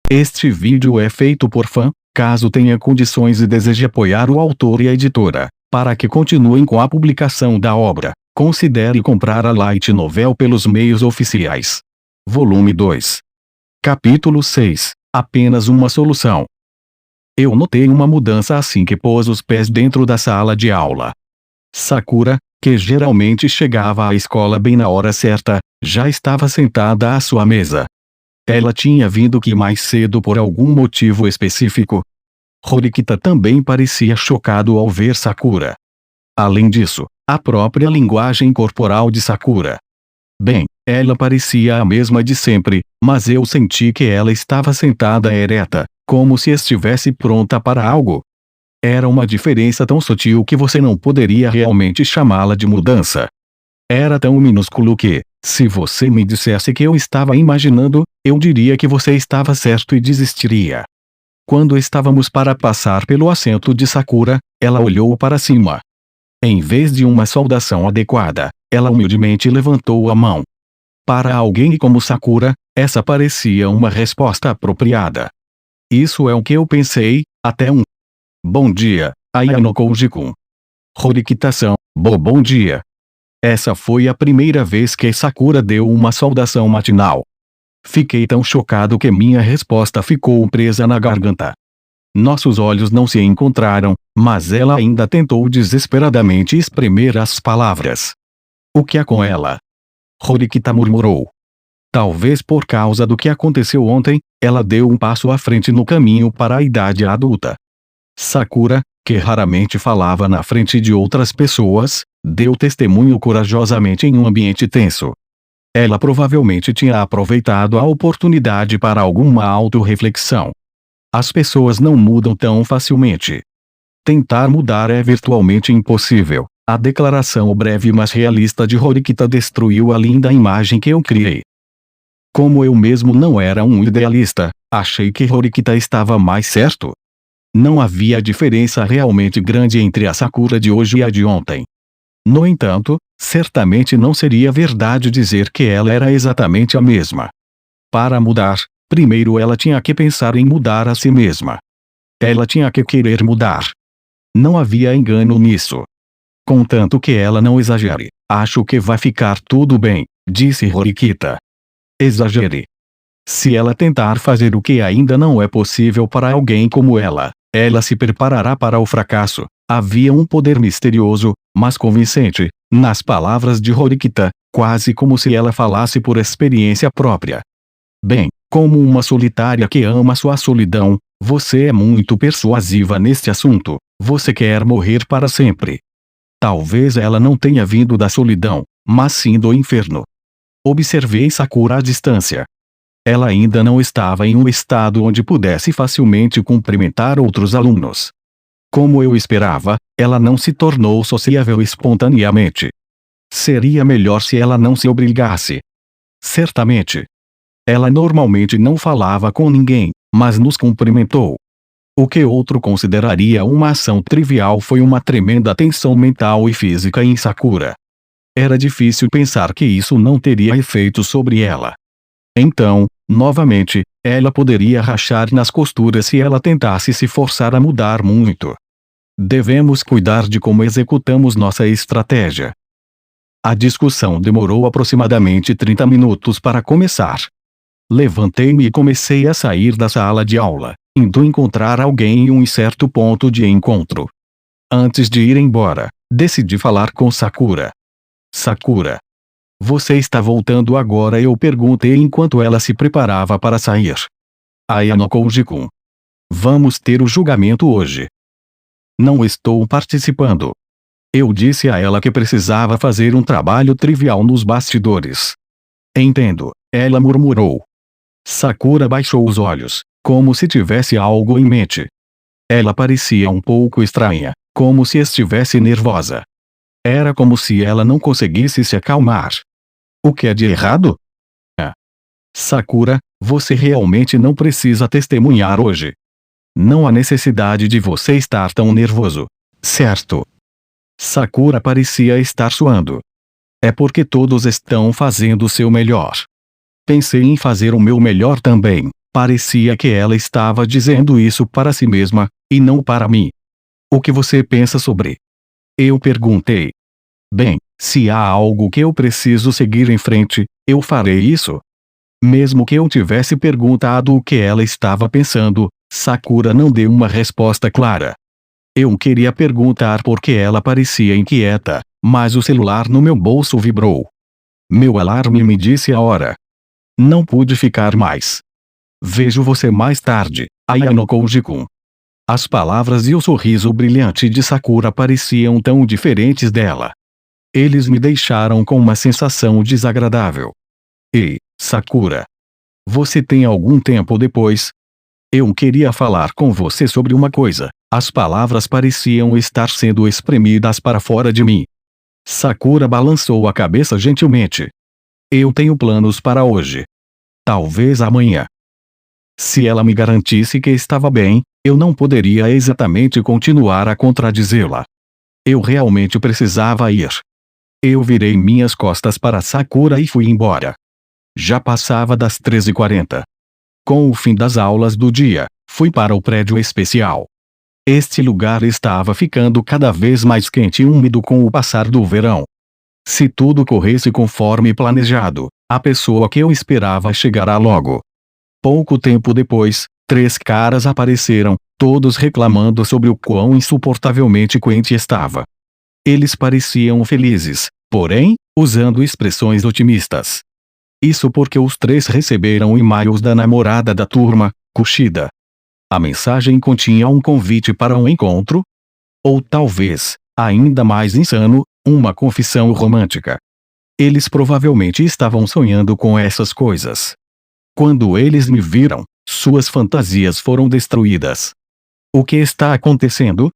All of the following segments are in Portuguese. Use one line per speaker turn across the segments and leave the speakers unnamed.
Este vídeo é feito por fã. Caso tenha condições e deseje apoiar o autor e a editora, para que continuem com a publicação da obra, considere comprar a Light Novel pelos meios oficiais. Volume 2. Capítulo 6. Apenas uma solução. Eu notei uma mudança assim que pôs os pés dentro da sala de aula. Sakura, que geralmente chegava à escola bem na hora certa, já estava sentada à sua mesa. Ela tinha vindo que mais cedo por algum motivo específico. Horikita também parecia chocado ao ver Sakura. Além disso, a própria linguagem corporal de Sakura. Bem, ela parecia a mesma de sempre, mas eu senti que ela estava sentada ereta, como se estivesse pronta para algo. Era uma diferença tão sutil que você não poderia realmente chamá-la de mudança. Era tão minúsculo que, se você me dissesse que eu estava imaginando, eu diria que você estava certo e desistiria. Quando estávamos para passar pelo assento de Sakura, ela olhou para cima. Em vez de uma saudação adequada, ela humildemente levantou a mão. Para alguém como Sakura, essa parecia uma resposta apropriada. Isso é o que eu pensei, até um. Bom dia, Ayano Koji-kun. Horikita-san, bom dia. Essa foi a primeira vez que Sakura deu uma saudação matinal. Fiquei tão chocado que minha resposta ficou presa na garganta. Nossos olhos não se encontraram, mas ela ainda tentou desesperadamente exprimir as palavras. O que há com ela? Horikita murmurou. Talvez por causa do que aconteceu ontem, ela deu um passo à frente no caminho para a idade adulta. Sakura, que raramente falava na frente de outras pessoas, deu testemunho corajosamente em um ambiente tenso. Ela provavelmente tinha aproveitado a oportunidade para alguma autorreflexão. As pessoas não mudam tão facilmente. Tentar mudar é virtualmente impossível. A declaração breve mas realista de Horikita destruiu a linda imagem que eu criei. Como eu mesmo não era um idealista, achei que Horikita estava mais certo. Não havia diferença realmente grande entre a Sakura de hoje e a de ontem. No entanto, certamente não seria verdade dizer que ela era exatamente a mesma. Para mudar, primeiro ela tinha que pensar em mudar a si mesma. Ela tinha que querer mudar. Não havia engano nisso. Contanto que ela não exagere, acho que vai ficar tudo bem, disse Horikita. Exagere. Se ela tentar fazer o que ainda não é possível para alguém como ela se preparará para o fracasso. Havia um poder misterioso, mas convincente, nas palavras de Horikita, quase como se ela falasse por experiência própria. Bem, como uma solitária que ama sua solidão, você é muito persuasiva neste assunto, você quer morrer para sempre. Talvez ela não tenha vindo da solidão, mas sim do inferno. Observei Sakura à distância. Ela ainda não estava em um estado onde pudesse facilmente cumprimentar outros alunos. Como eu esperava, ela não se tornou sociável espontaneamente. Seria melhor se ela não se obrigasse. Certamente. Ela normalmente não falava com ninguém, mas nos cumprimentou. O que outro consideraria uma ação trivial foi uma tremenda tensão mental e física em Sakura. Era difícil pensar que isso não teria efeito sobre ela. Então, novamente, ela poderia rachar nas costuras se ela tentasse se forçar a mudar muito. Devemos cuidar de como executamos nossa estratégia. A discussão demorou aproximadamente 30 minutos para começar. Levantei-me e comecei a sair da sala de aula, indo encontrar alguém em um certo ponto de encontro. Antes de ir embora, decidi falar com Sakura. Sakura. Você está voltando agora? Eu perguntei enquanto ela se preparava para sair. Ayano Koji-kun. Vamos ter o julgamento hoje. Não estou participando. Eu disse a ela que precisava fazer um trabalho trivial nos bastidores. Entendo, ela murmurou. Sakura baixou os olhos, como se tivesse algo em mente. Ela parecia um pouco estranha, como se estivesse nervosa. Era como se ela não conseguisse se acalmar. O que é de errado? Sakura, você realmente não precisa testemunhar hoje. Não há necessidade de você estar tão nervoso, certo? Sakura parecia estar suando. É porque todos estão fazendo o seu melhor. Pensei em fazer o meu melhor também, Parecia que ela estava dizendo isso para si mesma, e não para mim. O que você pensa sobre? Eu perguntei. Bem, se há algo que eu preciso seguir em frente, eu farei isso. Mesmo que eu tivesse perguntado o que ela estava pensando, Sakura não deu uma resposta clara. Eu queria perguntar por que ela parecia inquieta, mas o celular no meu bolso vibrou. Meu alarme me disse a hora. Não pude ficar mais. Vejo você mais tarde, Ayano Koji-kun. As palavras e o sorriso brilhante de Sakura pareciam tão diferentes dela. Eles me deixaram com uma sensação desagradável. Ei, Sakura. Você tem algum tempo depois? Eu queria falar com você sobre uma coisa. As palavras pareciam estar sendo espremidas para fora de mim. Sakura balançou a cabeça gentilmente. Eu tenho planos para hoje. Talvez amanhã. Se ela me garantisse que estava bem, eu não poderia exatamente continuar a contradizê-la. Eu realmente precisava ir. Eu virei minhas costas para Sakura e fui embora. Já passava das 13h40. Com o fim das aulas do dia, fui para o prédio especial. Este lugar estava ficando cada vez mais quente e úmido com o passar do verão. Se tudo corresse conforme planejado, a pessoa que eu esperava chegará logo. Pouco tempo depois, 3 caras apareceram, todos reclamando sobre o quão insuportavelmente quente estava. Eles pareciam felizes, porém, usando expressões otimistas. Isso porque os 3 receberam e-mails da namorada da turma, Kushida. A mensagem continha um convite para um encontro? Ou talvez, ainda mais insano, uma confissão romântica. Eles provavelmente estavam sonhando com essas coisas. Quando eles me viram, suas fantasias foram destruídas. O que está acontecendo?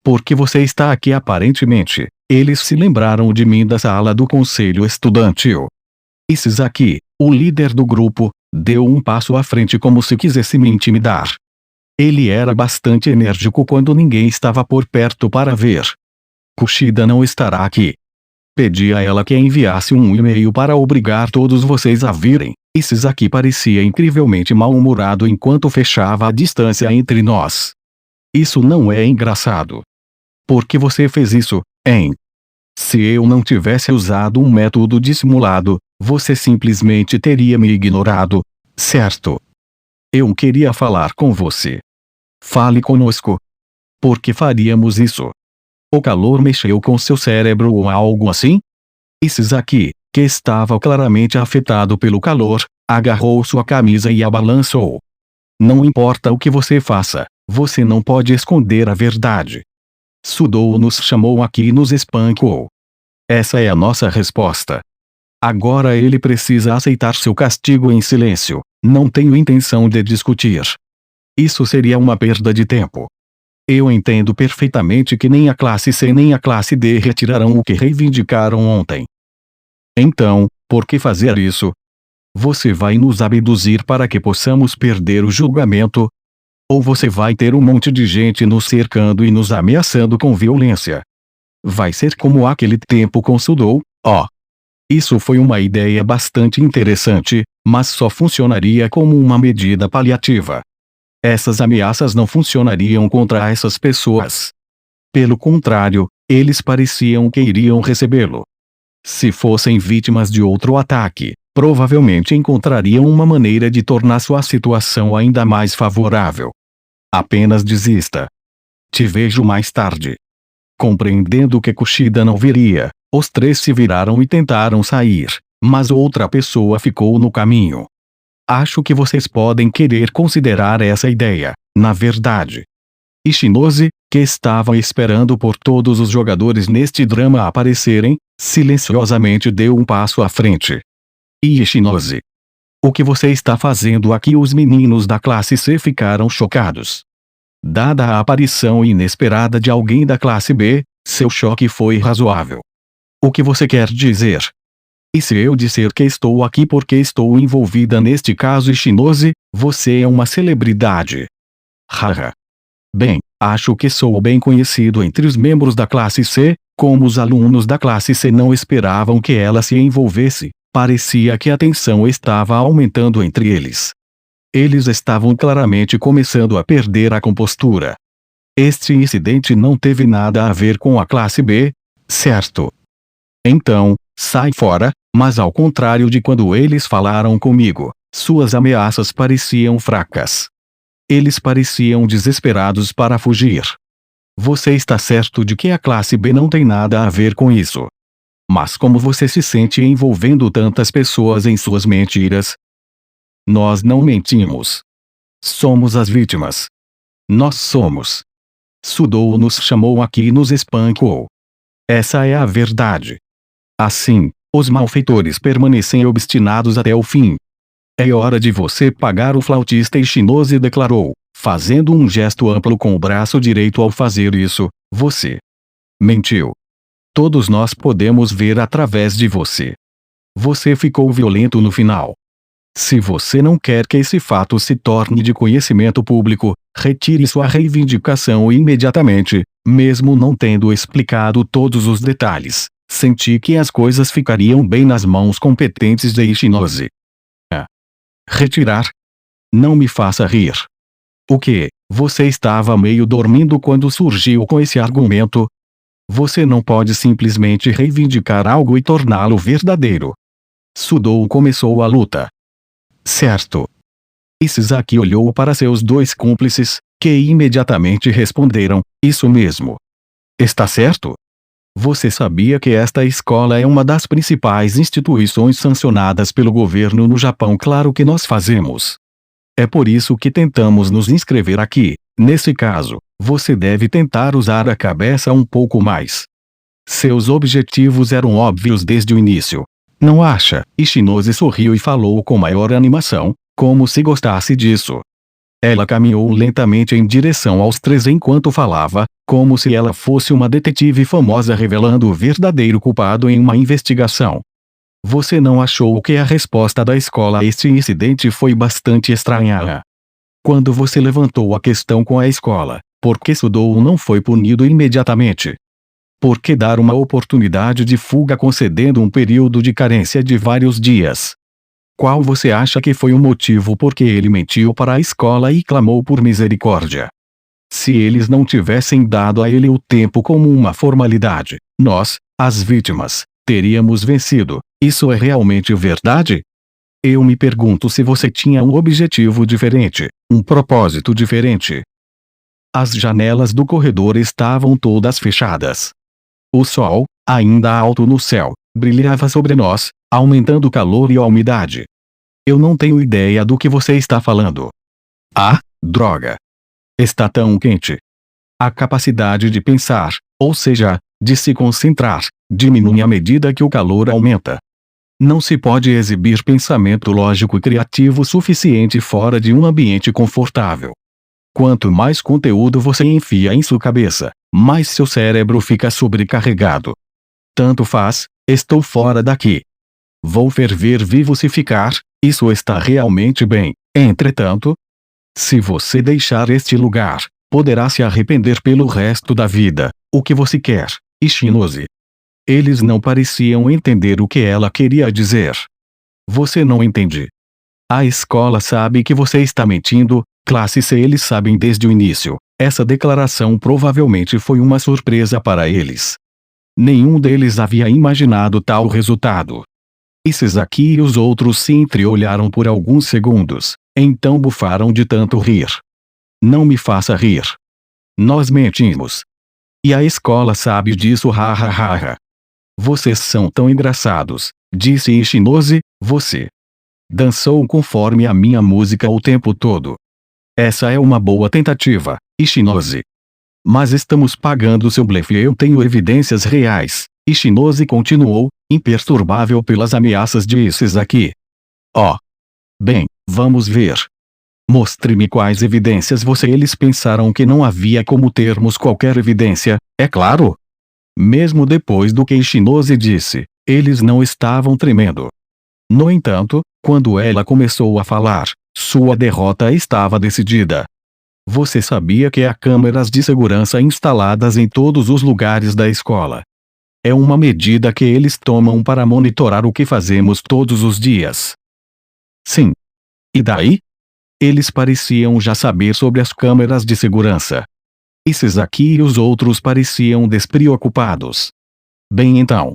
Por que você está aqui aparentemente? Eles se lembraram de mim da sala do conselho estudantil. Isizaki, o líder do grupo, deu um passo à frente como se quisesse me intimidar. Ele era bastante enérgico quando ninguém estava por perto para ver. Kushida não estará aqui. Pedi a ela que enviasse um e-mail para obrigar todos vocês a virem. Isizaki parecia incrivelmente mal-humorado enquanto fechava a distância entre nós. Isso não é engraçado. Por que você fez isso, hein? Se eu não tivesse usado um método dissimulado, você simplesmente teria me ignorado, certo? Eu queria falar com você. Fale conosco. Por que faríamos isso? O calor mexeu com seu cérebro ou algo assim? Isizaki, que estava claramente afetado pelo calor, agarrou sua camisa e a balançou. Não importa o que você faça, você não pode esconder a verdade. Sudou nos chamou aqui e nos espancou. Essa é a nossa resposta. Agora ele precisa aceitar seu castigo em silêncio. Não tenho intenção de discutir. Isso seria uma perda de tempo. Eu entendo perfeitamente que nem a classe C nem a classe D retirarão o que reivindicaram ontem. Então, por que fazer isso? Você vai nos abduzir para que possamos perder o julgamento? Ou você vai ter um monte de gente nos cercando e nos ameaçando com violência? Vai ser como aquele tempo com Sudou, ó. Isso foi uma ideia bastante interessante, mas só funcionaria como uma medida paliativa. Essas ameaças não funcionariam contra essas pessoas. Pelo contrário, eles pareciam que iriam recebê-lo. Se fossem vítimas de outro ataque, provavelmente encontrariam uma maneira de tornar sua situação ainda mais favorável. Apenas desista. Te vejo mais tarde. Compreendendo que Kushida não viria, os 3 se viraram e tentaram sair, mas outra pessoa ficou no caminho. Acho que vocês podem querer considerar essa ideia, na verdade. Ishinose, que estava esperando por todos os jogadores neste drama aparecerem, silenciosamente deu um passo à frente. Ishinose. O que você está fazendo aqui? Os meninos da classe C ficaram chocados. Dada a aparição inesperada de alguém da classe B, seu choque foi razoável. O que você quer dizer? E se eu disser que estou aqui porque estou envolvida neste caso Ishinose, você é uma celebridade. Haha. Bem, acho que sou bem conhecido entre os membros da classe C, como os alunos da classe C não esperavam que ela se envolvesse, parecia que a tensão estava aumentando entre eles. Eles estavam claramente começando a perder a compostura. Este incidente não teve nada a ver com a classe B, certo? Então, sai fora, mas ao contrário de quando eles falaram comigo, suas ameaças pareciam fracas. Eles pareciam desesperados para fugir. Você está certo de que a classe B não tem nada a ver com isso. Mas como você se sente envolvendo tantas pessoas em suas mentiras? Nós não mentimos. Somos as vítimas. Nós somos. Sudou nos chamou aqui e nos espancou. Essa é a verdade. Assim, os malfeitores permanecem obstinados até o fim. É hora de você pagar o flautista. Ichinose declarou, fazendo um gesto amplo com o braço direito. Ao fazer isso, você mentiu. Todos nós podemos ver através de você. Você ficou violento no final. Se você não quer que esse fato se torne de conhecimento público, retire sua reivindicação imediatamente, mesmo não tendo explicado todos os detalhes. Senti que as coisas ficariam bem nas mãos competentes de Ichinose. Retirar? Não me faça rir. O que? Você estava meio dormindo quando surgiu com esse argumento? Você não pode simplesmente reivindicar algo e torná-lo verdadeiro. Sudou começou a luta. Certo. Isizaki olhou para seus dois cúmplices, que imediatamente responderam, isso mesmo. Está certo? Você sabia que esta escola é uma das principais instituições sancionadas pelo governo no Japão? Claro que nós fazemos. É por isso que tentamos nos inscrever aqui. Nesse caso, você deve tentar usar a cabeça um pouco mais. Seus objetivos eram óbvios desde o início. Não acha? Ichinose sorriu e falou com maior animação, como se gostasse disso. Ela caminhou lentamente em direção aos três enquanto falava, como se ela fosse uma detetive famosa revelando o verdadeiro culpado em uma investigação. Você não achou que a resposta da escola a este incidente foi bastante estranha? Quando você levantou a questão com a escola, por que Sudou não foi punido imediatamente? Por que dar uma oportunidade de fuga concedendo um período de carência de vários dias? Qual você acha que foi o motivo por que ele mentiu para a escola e clamou por misericórdia? Se eles não tivessem dado a ele o tempo como uma formalidade, nós, as vítimas, teríamos vencido. Isso é realmente verdade? Eu me pergunto se você tinha um objetivo diferente, um propósito diferente. As janelas do corredor estavam todas fechadas. O sol, ainda alto no céu, brilhava sobre nós, aumentando o calor e a umidade. Eu não tenho ideia do que você está falando. Ah, droga! Está tão quente. A capacidade de pensar, ou seja, de se concentrar, diminui à medida que o calor aumenta. Não se pode exibir pensamento lógico e criativo suficiente fora de um ambiente confortável. Quanto mais conteúdo você enfia em sua cabeça, mais seu cérebro fica sobrecarregado. Tanto faz, estou fora daqui. Vou ferver vivo se ficar, isso está realmente bem. Entretanto, se você deixar este lugar, poderá se arrepender pelo resto da vida. O que você quer, Ichinose? Eles não pareciam entender o que ela queria dizer. Você não entende. A escola sabe que você está mentindo, classe C. Eles sabem desde o início. Essa declaração provavelmente foi uma surpresa para eles. Nenhum deles havia imaginado tal resultado. Isizaki e os outros se entreolharam por alguns segundos, então bufaram de tanto rir. Não me faça rir. Nós mentimos. E a escola sabe disso. Ha. Vocês são tão engraçados, disse Ichinose. Você dançou conforme a minha música o tempo todo. Essa é uma boa tentativa, Ichinose. Mas estamos pagando seu blefe. Eu tenho evidências reais. Ichinose continuou, imperturbável pelas ameaças de Isizaki. Oh. Bem, vamos ver. Mostre-me quais evidências você. Eles pensaram que não havia como termos qualquer evidência, é claro? Mesmo depois do que Ichinose disse, eles não estavam tremendo. No entanto, quando ela começou a falar, sua derrota estava decidida. Você sabia que há câmeras de segurança instaladas em todos os lugares da escola. É uma medida que eles tomam para monitorar o que fazemos todos os dias. Sim. E daí? Eles pareciam já saber sobre as câmeras de segurança. Isizaki e os outros pareciam despreocupados. Bem então.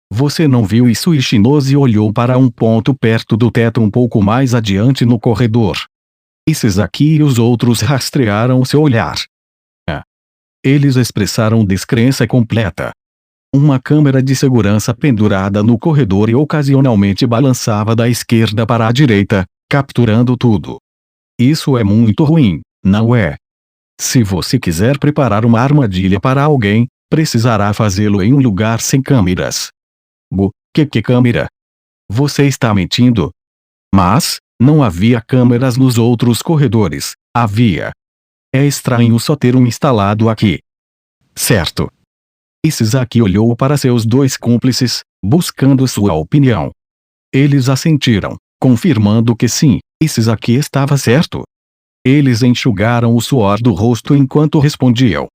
Você não viu isso? Ishinose olhou para um ponto perto do teto um pouco mais adiante no corredor. Isizaki e os outros rastrearam seu olhar. Eles expressaram descrença completa. Uma câmera de segurança pendurada no corredor e ocasionalmente balançava da esquerda para a direita, capturando tudo. Isso é muito ruim, não é? Se você quiser preparar uma armadilha para alguém, precisará fazê-lo em um lugar sem câmeras. Que câmera? Você está mentindo? Mas, não havia câmeras nos outros corredores, havia. É estranho só ter um instalado aqui. Certo. Isizaki olhou para seus dois cúmplices, buscando sua opinião. Eles assentiram, confirmando que sim, Isizaki estava certo. Eles enxugaram o suor do rosto enquanto respondiam.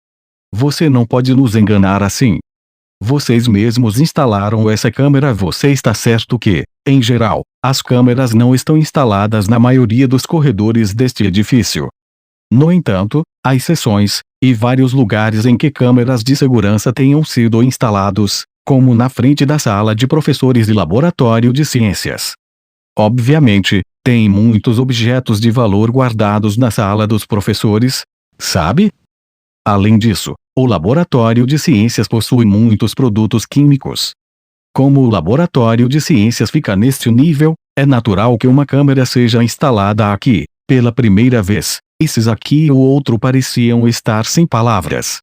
Você não pode nos enganar assim. Vocês mesmos instalaram essa câmera. Você está certo que, em geral, as câmeras não estão instaladas na maioria dos corredores deste edifício. No entanto, há exceções, e vários lugares em que câmeras de segurança tenham sido instalados, como na frente da sala de professores e laboratório de ciências. Obviamente, tem muitos objetos de valor guardados na sala dos professores, sabe? Além disso, o laboratório de ciências possui muitos produtos químicos. Como o laboratório de ciências fica neste nível, é natural que uma câmera seja instalada aqui, pela primeira vez. Isizaki e o outro pareciam estar sem palavras.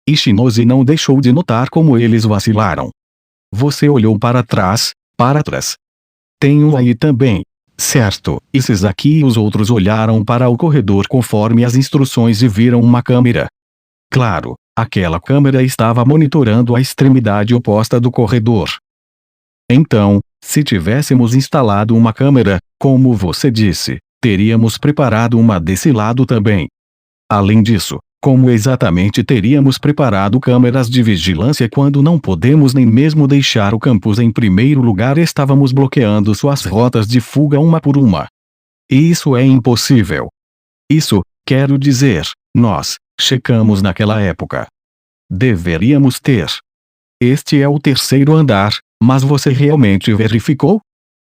Ishinose não deixou de notar como eles vacilaram. Você olhou para trás, para trás. Tem um aí também, certo? Isizaki e os outros olharam para o corredor conforme as instruções e viram uma câmera. Claro, aquela câmera estava monitorando a extremidade oposta do corredor. Então, se tivéssemos instalado uma câmera, como você disse, teríamos preparado uma desse lado também. Além disso, como exatamente teríamos preparado câmeras de vigilância quando não podemos nem mesmo deixar o campus em primeiro lugar? Estávamos bloqueando suas rotas de fuga uma por uma. E isso é impossível. Isso, quero dizer, nós checamos naquela época. Deveríamos ter. Este é o terceiro andar, mas você realmente verificou?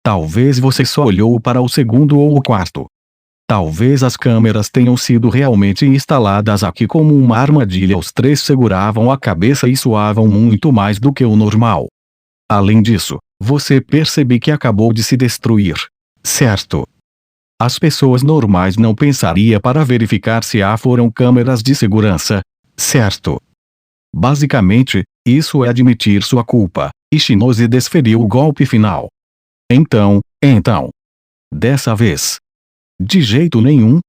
Talvez você só olhou para o segundo ou o quarto. Talvez as câmeras tenham sido realmente instaladas aqui como uma armadilha. Os três seguravam a cabeça e suavam muito mais do que o normal. Além disso, você percebe que acabou de se destruir, certo? As pessoas normais não pensariam para verificar se foram câmeras de segurança, certo? Basicamente, isso é admitir sua culpa. Ishinose desferiu o golpe final. Então. Dessa vez. De jeito nenhum.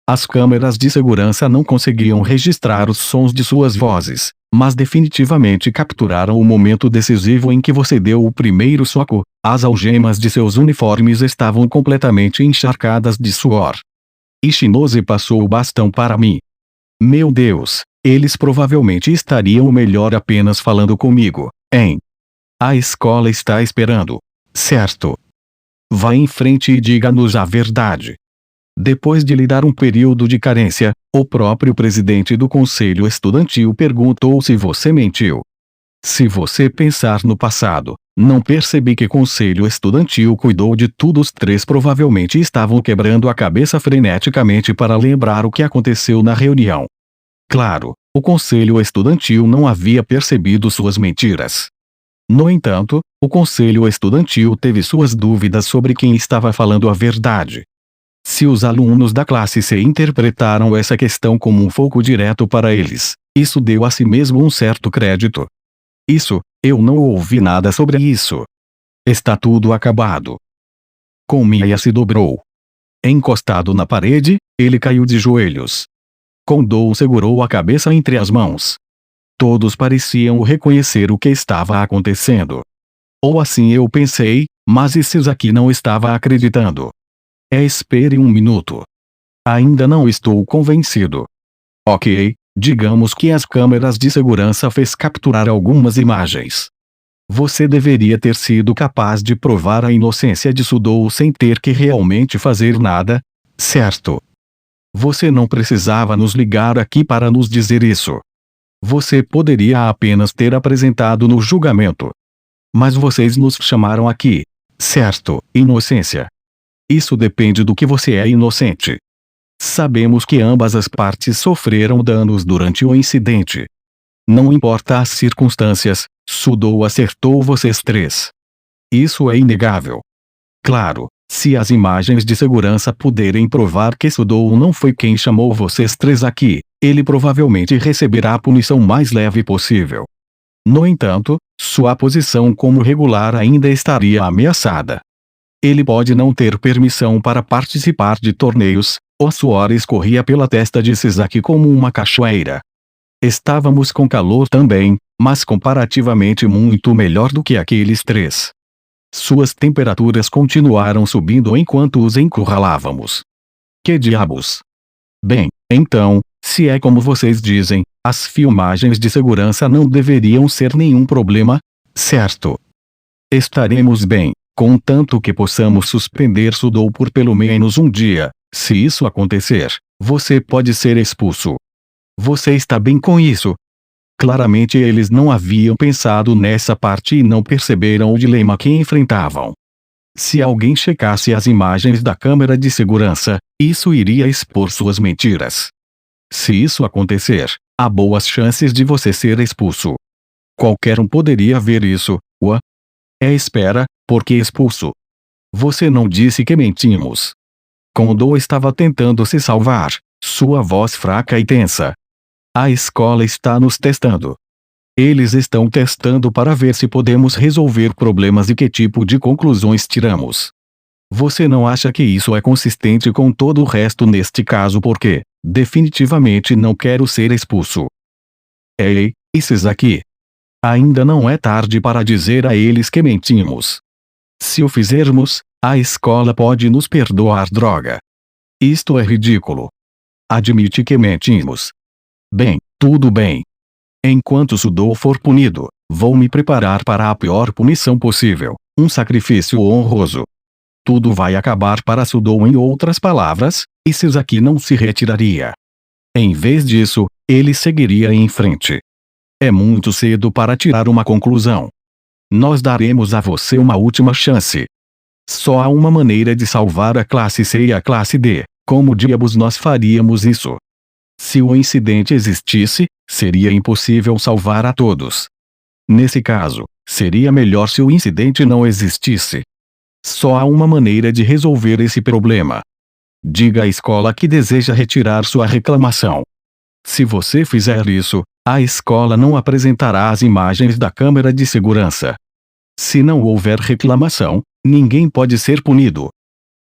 As câmeras de segurança não conseguiam registrar os sons de suas vozes, mas definitivamente capturaram o momento decisivo em que você deu o primeiro soco. As algemas de seus uniformes estavam completamente encharcadas de suor. Ishinose passou o bastão para mim. Meu Deus, eles provavelmente estariam melhor apenas falando comigo, hein? A escola está esperando. Certo. Vá em frente e diga-nos a verdade. Depois de lhe dar um período de carência, o próprio presidente do conselho estudantil perguntou se você mentiu. Se você pensar no passado, não percebi que o conselho estudantil cuidou de tudo. Os três provavelmente estavam quebrando a cabeça freneticamente para lembrar o que aconteceu na reunião. Claro, o conselho estudantil não havia percebido suas mentiras. No entanto, o conselho estudantil teve suas dúvidas sobre quem estava falando a verdade. Se os alunos da classe C interpretaram essa questão como um foco direto para eles, isso deu a si mesmo um certo crédito. Isso, eu não ouvi nada sobre isso. Está tudo acabado. Komiya se dobrou. Encostado na parede, ele caiu de joelhos. Kondo segurou a cabeça entre as mãos. Todos pareciam reconhecer o que estava acontecendo. Ou assim eu pensei, mas Isizaki não estava acreditando. Espere um minuto. Ainda não estou convencido. Ok, digamos que as câmeras de segurança fez capturar algumas imagens. Você deveria ter sido capaz de provar a inocência de Sudou sem ter que realmente fazer nada, certo? Você não precisava nos ligar aqui para nos dizer isso. Você poderia apenas ter apresentado no julgamento. Mas vocês nos chamaram aqui, certo? Inocência. Isso depende do que você é inocente. Sabemos que ambas as partes sofreram danos durante o incidente. Não importa as circunstâncias, Sudou acertou vocês três. Isso é inegável. Claro, se as imagens de segurança puderem provar que Sudou não foi quem chamou vocês três aqui, ele provavelmente receberá a punição mais leve possível. No entanto, sua posição como regular ainda estaria ameaçada. Ele pode não ter permissão para participar de torneios. O suor escorria pela testa de Sasaki como uma cachoeira. Estávamos com calor também, mas comparativamente muito melhor do que aqueles três. Suas temperaturas continuaram subindo enquanto os encurralávamos. Que diabos? Bem, então, se é como vocês dizem, as filmagens de segurança não deveriam ser nenhum problema, certo? Estaremos bem, contanto que possamos suspender Sudou por pelo menos um dia. Se isso acontecer, você pode ser expulso. Você está bem com isso? Claramente eles não haviam pensado nessa parte e não perceberam o dilema que enfrentavam. Se alguém checasse as imagens da câmera de segurança, isso iria expor suas mentiras. Se isso acontecer, há boas chances de você ser expulso. Qualquer um poderia ver isso. Espera, por que expulso? Você não disse que mentimos. Kondo estava tentando se salvar, sua voz fraca e tensa. A escola está nos testando. Eles estão testando para ver se podemos resolver problemas e que tipo de conclusões tiramos. Você não acha que isso é consistente com todo o resto neste caso porque, definitivamente não quero ser expulso. Ei, Sasaki. Ainda não é tarde para dizer a eles que mentimos. Se o fizermos, a escola pode nos perdoar. Droga. Isto é ridículo. Admite que mentimos. Bem, tudo bem. Enquanto Sudou for punido, vou me preparar para a pior punição possível, um sacrifício honroso. Tudo vai acabar para Sudou. Em outras palavras, Sasaki não se retiraria. Em vez disso, ele seguiria em frente. É muito cedo para tirar uma conclusão. Nós daremos a você uma última chance. Só há uma maneira de salvar a classe C e a classe D. Como diabos nós faríamos isso? Se o incidente existisse, seria impossível salvar a todos. Nesse caso, seria melhor se o incidente não existisse. Só há uma maneira de resolver esse problema. Diga à escola que deseja retirar sua reclamação. Se você fizer isso, a escola não apresentará as imagens da câmera de segurança. Se não houver reclamação, ninguém pode ser punido.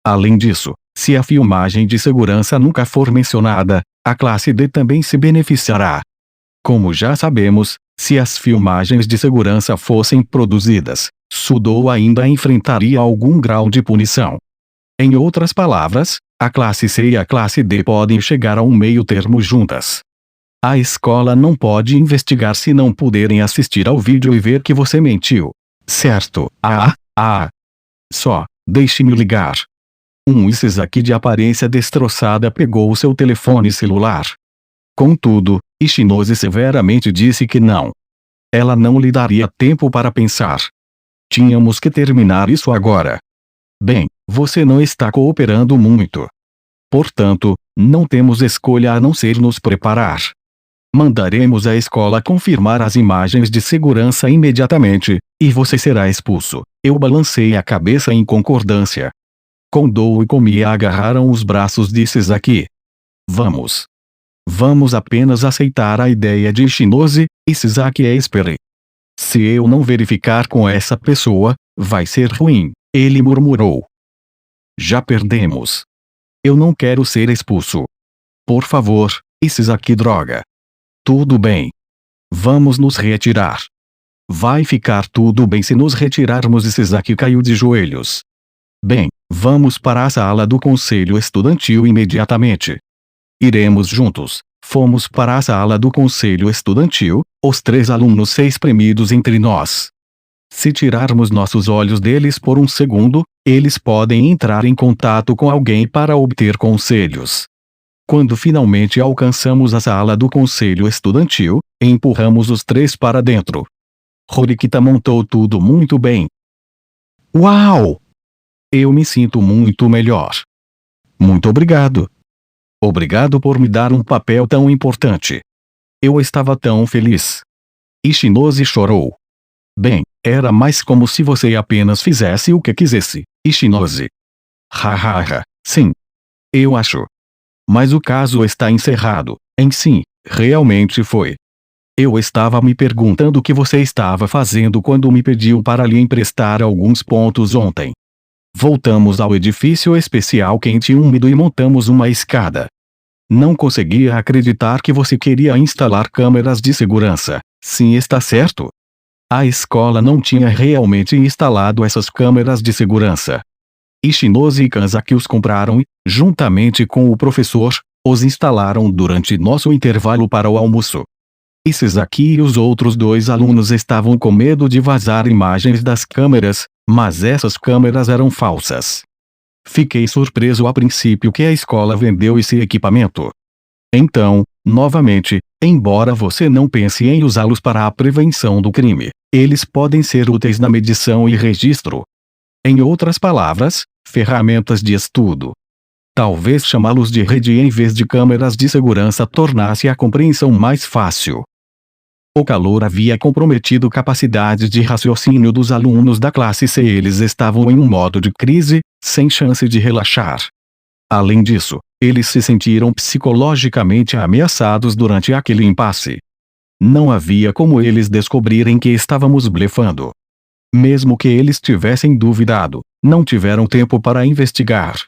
Além disso, se a filmagem de segurança nunca for mencionada, a classe D também se beneficiará. Como já sabemos, se as filmagens de segurança fossem produzidas, Sudou ainda enfrentaria algum grau de punição. Em outras palavras, a classe C e a classe D podem chegar a um meio termo juntas. A escola não pode investigar se não puderem assistir ao vídeo e ver que você mentiu. Certo? Só, deixe-me ligar. Sasaki de aparência destroçada pegou o seu telefone celular. Contudo, Ishinose severamente disse que não. Ela não lhe daria tempo para pensar. Tínhamos que terminar isso agora. Bem, você não está cooperando muito. Portanto, não temos escolha a não ser nos preparar. Mandaremos a escola confirmar as imagens de segurança imediatamente, e você será expulso. Eu balancei a cabeça em concordância. Kondo e Komiya agarraram os braços de Sasaki. Vamos. Vamos apenas aceitar a ideia de Ishinose, e Sasaki espere. Se eu não verificar com essa pessoa, vai ser ruim, ele murmurou. Já perdemos. Eu não quero ser expulso. Por favor, Sasaki. Droga. Tudo bem. Vamos nos retirar. Vai ficar tudo bem se nos retirarmos. Sasaki caiu de joelhos. Bem, vamos para a sala do conselho estudantil imediatamente. Iremos juntos. Fomos para a sala do conselho estudantil, os três alunos espremidos entre nós. Se tirarmos nossos olhos deles por um segundo, eles podem entrar em contato com alguém para obter conselhos. Quando finalmente alcançamos a sala do conselho estudantil, empurramos os três para dentro. Horikita montou tudo muito bem. Uau! Eu me sinto muito melhor. Muito obrigado. Obrigado por me dar um papel tão importante. Eu estava tão feliz. Ishinose chorou. Bem, era mais como se você apenas fizesse o que quisesse, Ishinose. Hahaha, sim. Eu acho. Mas o caso está encerrado. Sim, realmente foi. Eu estava me perguntando o que você estava fazendo quando me pediu para lhe emprestar alguns pontos ontem. Voltamos ao edifício especial quente e úmido e montamos uma escada. Não conseguia acreditar que você queria instalar câmeras de segurança. Sim, está certo. A escola não tinha realmente instalado essas câmeras de segurança. Ishinose e Kanzaki os compraram e, juntamente com o professor, os instalaram durante nosso intervalo para o almoço. E Sasaki e os outros 2 alunos estavam com medo de vazar imagens das câmeras, mas essas câmeras eram falsas. Fiquei surpreso a princípio que a escola vendeu esse equipamento. Então, novamente, embora você não pense em usá-los para a prevenção do crime, eles podem ser úteis na medição e registro. Em outras palavras, ferramentas de estudo. Talvez chamá-los de rede em vez de câmeras de segurança tornasse a compreensão mais fácil. O calor havia comprometido capacidades de raciocínio dos alunos da classe C. Eles estavam em um modo de crise, sem chance de relaxar. Além disso, eles se sentiram psicologicamente ameaçados durante aquele impasse. Não havia como eles descobrirem que estávamos blefando. Mesmo que eles tivessem duvidado, não tiveram tempo para investigar.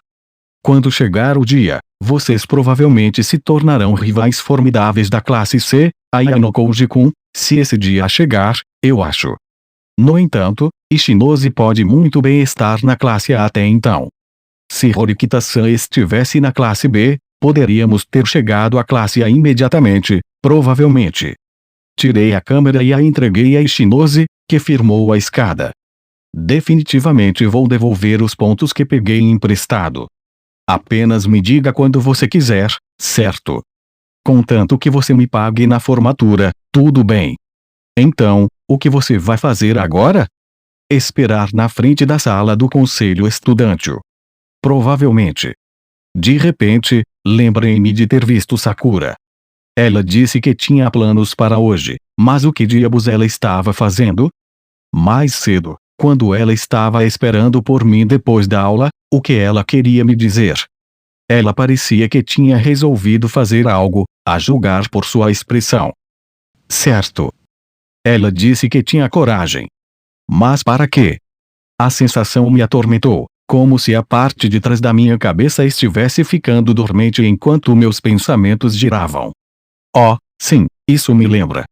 Quando chegar o dia, vocês provavelmente se tornarão rivais formidáveis da classe C, Ayano Koji-kun, se esse dia chegar, eu acho. No entanto, Ishinose pode muito bem estar na classe A até então. Se Horikita-san estivesse na classe B, poderíamos ter chegado à classe A imediatamente, provavelmente. Tirei a câmera e a entreguei a Ishinose, que firmou a escada. Definitivamente vou devolver os pontos que peguei emprestado. Apenas me diga quando você quiser, certo? Contanto que você me pague na formatura, tudo bem. Então, o que você vai fazer agora? Esperar na frente da sala do conselho estudantil. Provavelmente. De repente, lembrei-me de ter visto Sakura. Ela disse que tinha planos para hoje, mas o que diabos ela estava fazendo? Mais cedo, quando ela estava esperando por mim depois da aula, o que ela queria me dizer? Ela parecia que tinha resolvido fazer algo, a julgar por sua expressão. Certo. Ela disse que tinha coragem. Mas para quê? A sensação me atormentou, como se a parte de trás da minha cabeça estivesse ficando dormente enquanto meus pensamentos giravam. Oh, sim, isso me lembra.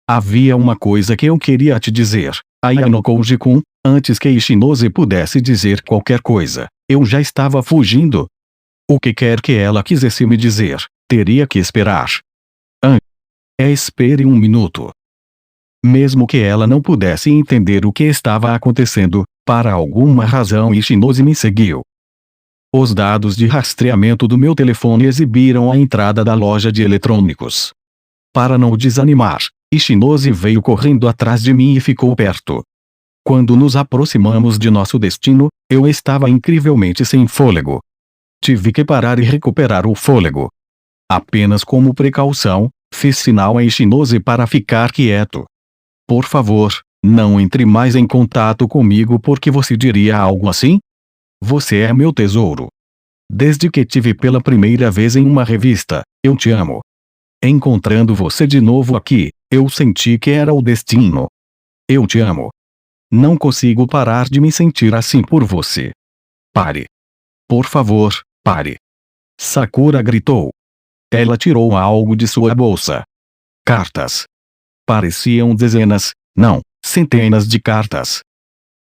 Havia uma coisa que eu queria te dizer, Ayano Koji-kun, antes que Ishinose pudesse dizer qualquer coisa, eu já estava fugindo. O que quer que ela quisesse me dizer, teria que esperar. Espere um minuto. Mesmo que ela não pudesse entender o que estava acontecendo, para alguma razão Ishinose me seguiu. Os dados de rastreamento do meu telefone exibiram a entrada da loja de eletrônicos. Para não desanimar, Ishinose veio correndo atrás de mim e ficou perto. Quando nos aproximamos de nosso destino, eu estava incrivelmente sem fôlego. Tive que parar e recuperar o fôlego. Apenas como precaução, fiz sinal a Ishinose para ficar quieto. Por favor, não entre mais em contato comigo porque você diria algo assim? Você é meu tesouro. Desde que te vi pela primeira vez em uma revista, eu te amo. Encontrando você de novo aqui, eu senti que era o destino. Eu te amo. Não consigo parar de me sentir assim por você. Pare. Por favor, pare. Sakura gritou. Ela tirou algo de sua bolsa. Cartas. Pareciam dezenas, não, centenas de cartas.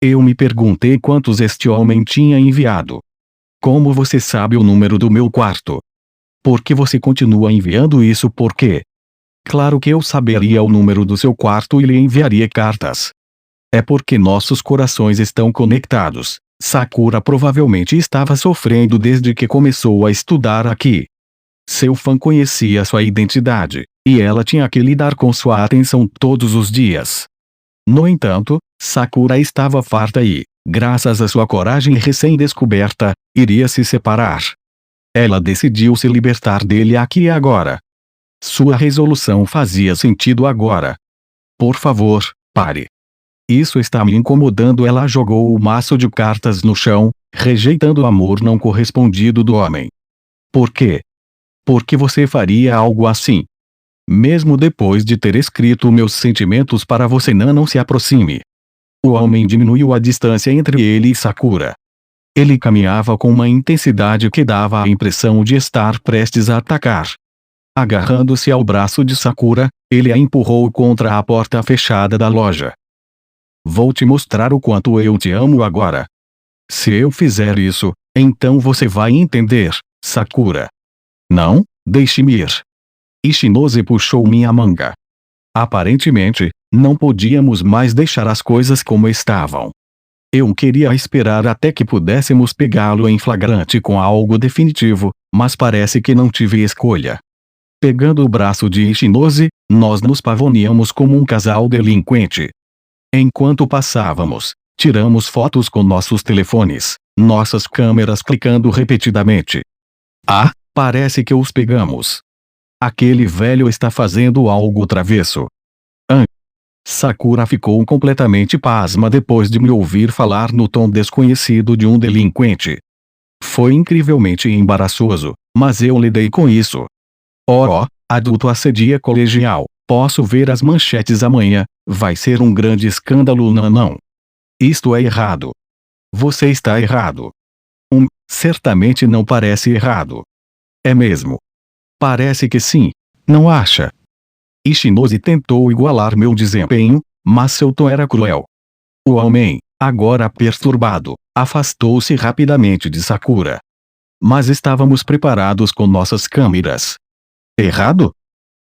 Eu me perguntei quantos este homem tinha enviado. Como você sabe o número do meu quarto? Por que você continua enviando isso? Por quê? Claro que eu saberia o número do seu quarto e lhe enviaria cartas. É porque nossos corações estão conectados. Sakura provavelmente estava sofrendo desde que começou a estudar aqui. Seu fã conhecia sua identidade, e ela tinha que lidar com sua atenção todos os dias. No entanto, Sakura estava farta e, graças à sua coragem recém-descoberta, iria se separar. Ela decidiu se libertar dele aqui e agora. Sua resolução fazia sentido agora. Por favor, pare. Isso está me incomodando. Ela jogou o maço de cartas no chão, rejeitando o amor não correspondido do homem. Por quê? Por que você faria algo assim? Mesmo depois de ter escrito meus sentimentos para você, não se aproxime. O homem diminuiu a distância entre ele e Sakura. Ele caminhava com uma intensidade que dava a impressão de estar prestes a atacar. Agarrando-se ao braço de Sakura, ele a empurrou contra a porta fechada da loja. Vou te mostrar o quanto eu te amo agora. Se eu fizer isso, então você vai entender, Sakura. Não, deixe-me ir. Ichinose puxou minha manga. Aparentemente, não podíamos mais deixar as coisas como estavam. Eu queria esperar até que pudéssemos pegá-lo em flagrante com algo definitivo, mas parece que não tive escolha. Pegando o braço de Ichinose, nós nos pavoneamos como um casal delinquente. Enquanto passávamos, tiramos fotos com nossos telefones, nossas câmeras clicando repetidamente. Ah, parece que os pegamos. Aquele velho está fazendo algo travesso. Sakura ficou completamente pasma depois de me ouvir falar no tom desconhecido de um delinquente. Foi incrivelmente embaraçoso, mas eu lidei com isso. Adulto assedia colegial. Posso ver as manchetes amanhã. Vai ser um grande escândalo. Não. Isto é errado. Você está errado. Certamente não parece errado. É mesmo. Parece que sim, não acha? Ichinose tentou igualar meu desempenho, mas seu tom era cruel. O homem, agora perturbado, afastou-se rapidamente de Sakura. Mas estávamos preparados com nossas câmeras. Errado?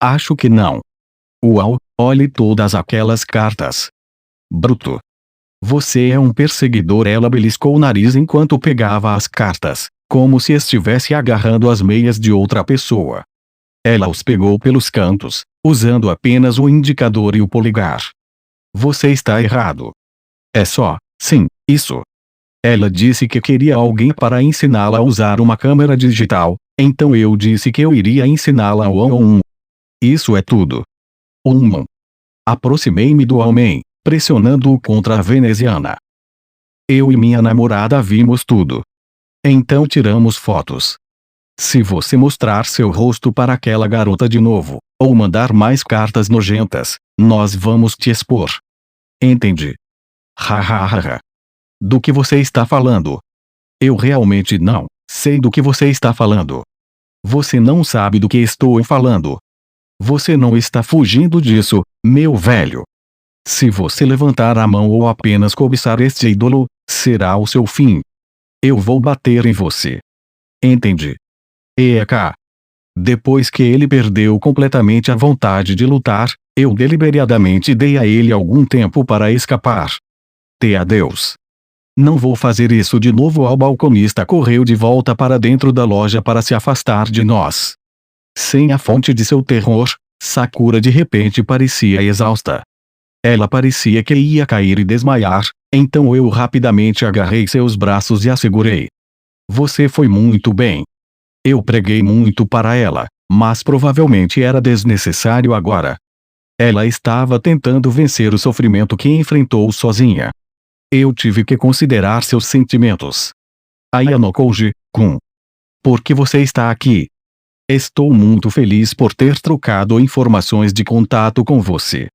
Acho que não. Uau, olhe todas aquelas cartas. Bruto. Você é um perseguidor. Ela beliscou o nariz enquanto pegava as cartas, como se estivesse agarrando as meias de outra pessoa. Ela os pegou pelos cantos, usando apenas o indicador e o polegar. Você está errado. É só, sim, isso. Ela disse que queria alguém para ensiná-la a usar uma câmera digital, então eu disse que eu iria ensiná-la a Isso é tudo. Aproximei-me do homem, pressionando-o contra a veneziana. Eu e minha namorada vimos tudo. Então tiramos fotos. Se você mostrar seu rosto para aquela garota de novo, ou mandar mais cartas nojentas, nós vamos te expor. Entende? Hahaha. Do que você está falando? Eu realmente não sei do que você está falando. Você não sabe do que estou falando. Você não está fugindo disso, meu velho. Se você levantar a mão ou apenas cobiçar este ídolo, será o seu fim. Eu vou bater em você. Entende? Eca. Depois que ele perdeu completamente a vontade de lutar, eu deliberadamente dei a ele algum tempo para escapar. Adeus. Não vou fazer isso de novo. O balconista correu de volta para dentro da loja para se afastar de nós. Sem a fonte de seu terror, Sakura de repente parecia exausta. Ela parecia que ia cair e desmaiar, então eu rapidamente agarrei seus braços e a segurei. Você foi muito bem. Eu preguei muito para ela, mas provavelmente era desnecessário agora. Ela estava tentando vencer o sofrimento que enfrentou sozinha. Eu tive que considerar seus sentimentos. Ayano Koji-kun. Por que você está aqui? Estou muito feliz por ter trocado informações de contato com você.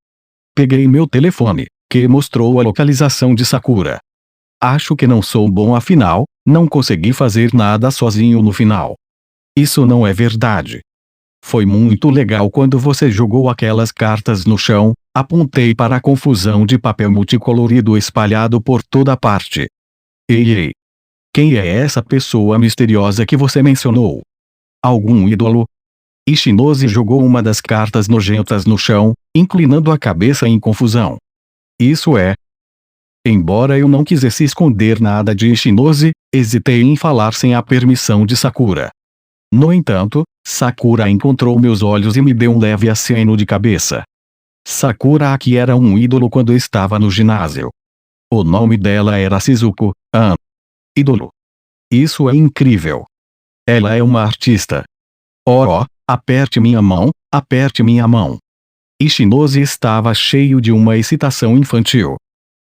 Peguei meu telefone, que mostrou a localização de Sakura. Acho que não sou bom afinal, não consegui fazer nada sozinho no final. Isso não é verdade. Foi muito legal quando você jogou aquelas cartas no chão. Apontei para a confusão de papel multicolorido espalhado por toda parte. Ei. Quem é essa pessoa misteriosa que você mencionou? Algum ídolo? Ichinose jogou uma das cartas nojentas no chão, inclinando a cabeça em confusão. Isso é. Embora eu não quisesse esconder nada de Ishinose, hesitei em falar sem a permissão de Sakura. No entanto, Sakura encontrou meus olhos e me deu um leve aceno de cabeça. Sakura Aki era um ídolo quando estava no ginásio. O nome dela era Shizuko, ídolo. Isso é incrível. Ela é uma artista. Oh, aperte minha mão, aperte minha mão. Ishinose estava cheio de uma excitação infantil.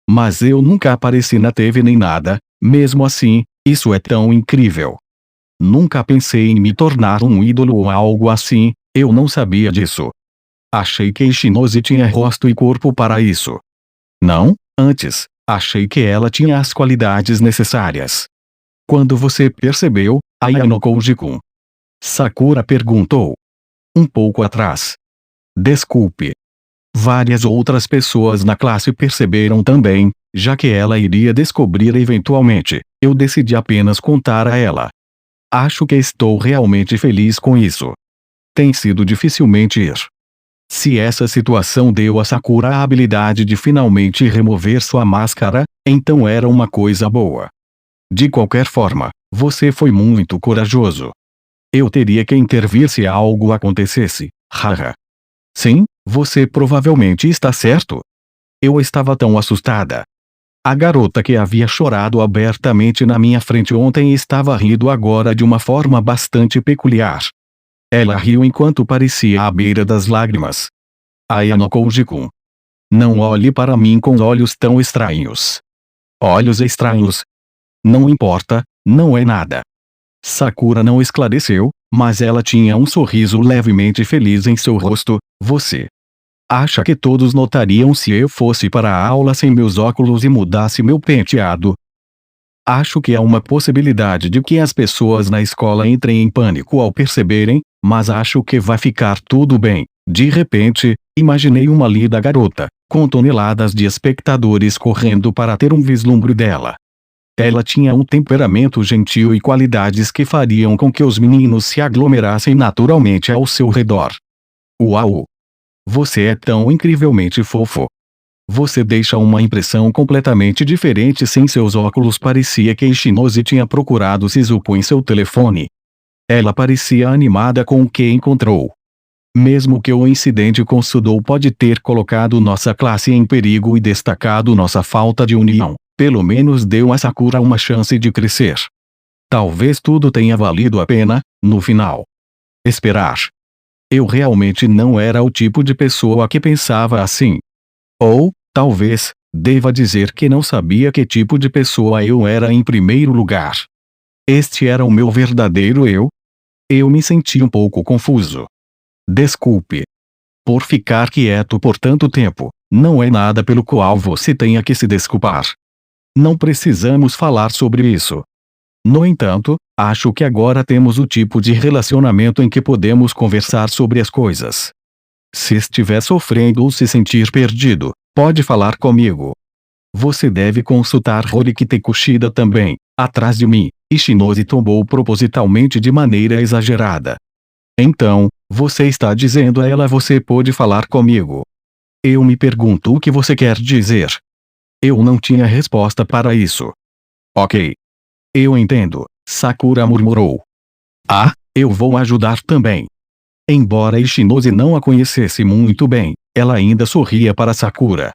Mas eu nunca apareci na TV nem nada, mesmo assim, isso é tão incrível. Nunca pensei em me tornar um ídolo ou algo assim, eu não sabia disso. Achei que Ishinose tinha rosto e corpo para isso. Não, antes, achei que ela tinha as qualidades necessárias. Quando você percebeu, Ayano Koji-kun? Sakura perguntou. Um pouco atrás. Desculpe. Várias outras pessoas na classe perceberam também, já que ela iria descobrir eventualmente, eu decidi apenas contar a ela. Acho que estou realmente feliz com isso. Tem sido difícil mentir. Se essa situação deu a Sakura a habilidade de finalmente remover sua máscara, então era uma coisa boa. De qualquer forma, você foi muito corajoso. Eu teria que intervir se algo acontecesse, haha. Sim, você provavelmente está certo. Eu estava tão assustada. A garota que havia chorado abertamente na minha frente ontem estava rindo agora de uma forma bastante peculiar. Ela riu enquanto parecia à beira das lágrimas. Ayano Koji-kun. Não olhe para mim com olhos tão estranhos. Olhos estranhos? Não importa, não é nada. Sakura não esclareceu, mas ela tinha um sorriso levemente feliz em seu rosto. Você acha que todos notariam se eu fosse para a aula sem meus óculos e mudasse meu penteado? Acho que há uma possibilidade de que as pessoas na escola entrem em pânico ao perceberem, mas acho que vai ficar tudo bem. De repente, imaginei uma lida garota, com toneladas de espectadores correndo para ter um vislumbre dela. Ela tinha um temperamento gentil e qualidades que fariam com que os meninos se aglomerassem naturalmente ao seu redor. Uau! Você é tão incrivelmente fofo. Você deixa uma impressão completamente diferente sem seus óculos. Parecia que Ishinose tinha procurado Shizuko em seu telefone. Ela parecia animada com o que encontrou. Mesmo que o incidente com Sudou pode ter colocado nossa classe em perigo e destacado nossa falta de união, pelo menos deu a Sakura uma chance de crescer. Talvez tudo tenha valido a pena, no final. Esperar. Eu realmente não era o tipo de pessoa que pensava assim. Ou, talvez, deva dizer que não sabia que tipo de pessoa eu era em primeiro lugar. Este era o meu verdadeiro eu? Eu me senti um pouco confuso. Desculpe. Por ficar quieto por tanto tempo, não é nada pelo qual você tenha que se desculpar. Não precisamos falar sobre isso. No entanto, acho que agora temos o tipo de relacionamento em que podemos conversar sobre as coisas. Se estiver sofrendo ou se sentir perdido, pode falar comigo. Você deve consultar Horikite Kushida também, atrás de mim. Ishinose tombou propositalmente de maneira exagerada. Então, você está dizendo a ela você pode falar comigo. Eu me pergunto o que você quer dizer. Eu não tinha resposta para isso. Ok. Eu entendo, Sakura murmurou. Ah, eu vou ajudar também. Embora Ishinose não a conhecesse muito bem, ela ainda sorria para Sakura.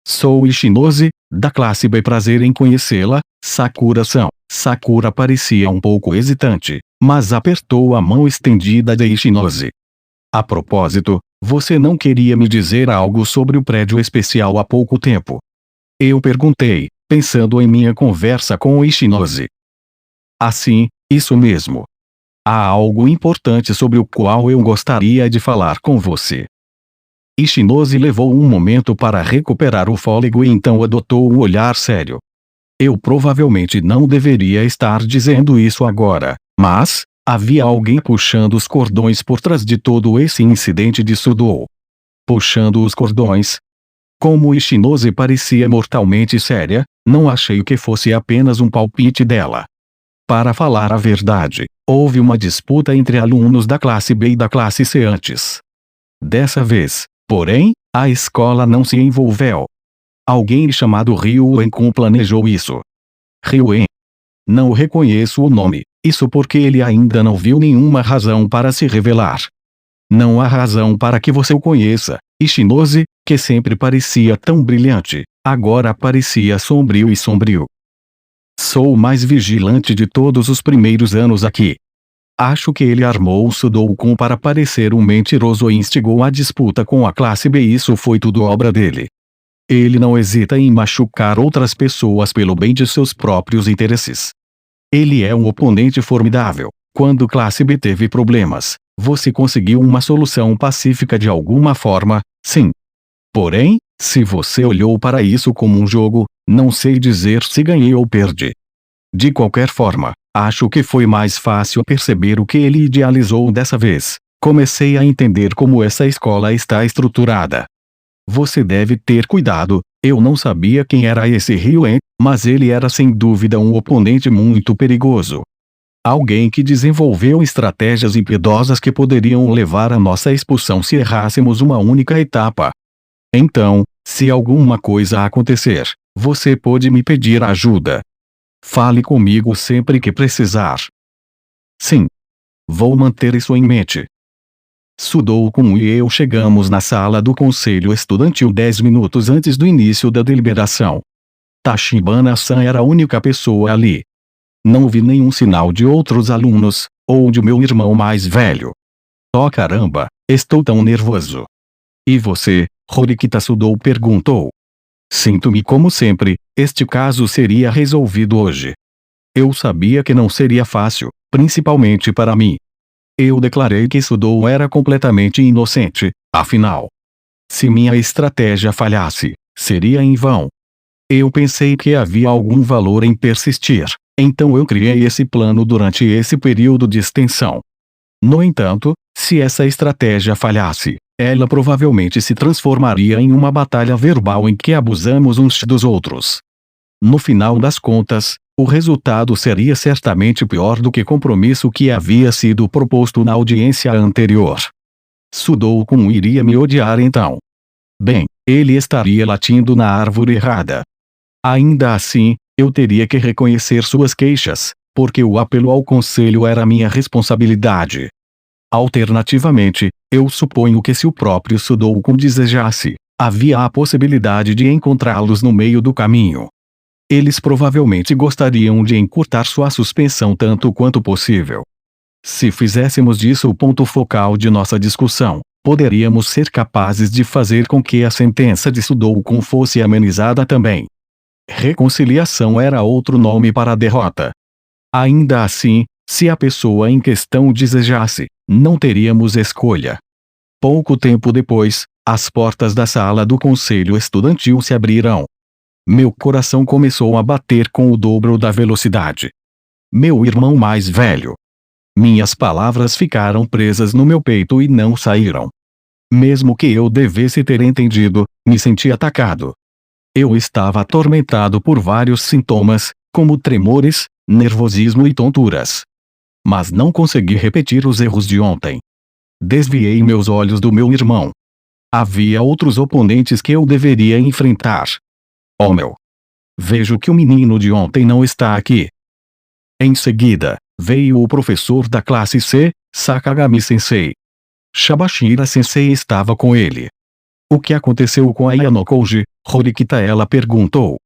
Sou Ishinose, da classe B. Prazer em conhecê-la, Sakura-san. Sakura parecia um pouco hesitante, mas apertou a mão estendida de Ishinose. A propósito, você não queria me dizer algo sobre o prédio especial há pouco tempo? Eu perguntei, pensando em minha conversa com Ishinose. Assim, isso mesmo. Há algo importante sobre o qual eu gostaria de falar com você. Ishinose levou um momento para recuperar o fôlego e então adotou um olhar sério. Eu provavelmente não deveria estar dizendo isso agora, mas havia alguém puxando os cordões por trás de todo esse incidente de Sudou. Puxando os cordões? Como Ishinose parecia mortalmente séria, não achei que fosse apenas um palpite dela. Para falar a verdade, houve uma disputa entre alunos da classe B e da classe C antes. Dessa vez, porém, a escola não se envolveu. Alguém chamado Ryuenkun planejou isso. Ryuen. Não reconheço o nome, isso porque ele ainda não viu nenhuma razão para se revelar. Não há razão para que você o conheça. Ishinose, que sempre parecia tão brilhante, agora parecia sombrio e sombrio. Sou o mais vigilante de todos os primeiros anos aqui. Acho que ele armou o Sudoku para parecer um mentiroso e instigou a disputa com a classe B. Isso foi tudo obra dele. Ele não hesita em machucar outras pessoas pelo bem de seus próprios interesses. Ele é um oponente formidável. Quando classe B teve problemas, você conseguiu uma solução pacífica de alguma forma, sim. Porém, se você olhou para isso como um jogo, não sei dizer se ganhei ou perdi. De qualquer forma, acho que foi mais fácil perceber o que ele idealizou dessa vez. Comecei a entender como essa escola está estruturada. Você deve ter cuidado. Eu não sabia quem era esse Ryuen, mas ele era sem dúvida um oponente muito perigoso. Alguém que desenvolveu estratégias impiedosas que poderiam levar a nossa expulsão se errássemos uma única etapa. Então, se alguma coisa acontecer, você pode me pedir ajuda. Fale comigo sempre que precisar. Sim. Vou manter isso em mente. Sudoku e eu chegamos na sala do conselho estudantil 10 minutos antes do início da deliberação. Tachibana-san era a única pessoa ali. Não vi nenhum sinal de outros alunos, ou de meu irmão mais velho. Oh caramba, estou tão nervoso. E você, Horikita Sudou perguntou. Sinto-me como sempre, este caso seria resolvido hoje. Eu sabia que não seria fácil, principalmente para mim. Eu declarei que Sudou era completamente inocente, afinal. Se minha estratégia falhasse, seria em vão. Eu pensei que havia algum valor em persistir, então eu criei esse plano durante esse período de extensão. No entanto, se essa estratégia falhasse, ela provavelmente se transformaria em uma batalha verbal em que abusamos uns dos outros. No final das contas, o resultado seria certamente pior do que o compromisso que havia sido proposto na audiência anterior. Sudoku iria me odiar então. Bem, ele estaria latindo na árvore errada. Ainda assim, eu teria que reconhecer suas queixas, porque o apelo ao conselho era minha responsabilidade. Alternativamente, eu suponho que se o próprio Sudoku desejasse, havia a possibilidade de encontrá-los no meio do caminho. Eles provavelmente gostariam de encurtar sua suspensão tanto quanto possível. Se fizéssemos disso o ponto focal de nossa discussão, poderíamos ser capazes de fazer com que a sentença de Sudoku fosse amenizada também. Reconciliação era outro nome para a derrota. Ainda assim, se a pessoa em questão desejasse, não teríamos escolha. Pouco tempo depois, as portas da sala do conselho estudantil se abriram. Meu coração começou a bater com o dobro da velocidade. Meu irmão mais velho. Minhas palavras ficaram presas no meu peito e não saíram. Mesmo que eu devesse ter entendido, me senti atacado. Eu estava atormentado por vários sintomas, como tremores, nervosismo e tonturas. Mas não consegui repetir os erros de ontem. Desviei meus olhos do meu irmão. Havia outros oponentes que eu deveria enfrentar. Oh meu! Vejo que o menino de ontem não está aqui. Em seguida, veio o professor da classe C, Sakagami-sensei. Shabashira-sensei estava com ele. O que aconteceu com Ayano Koji, Horikita? Ela perguntou.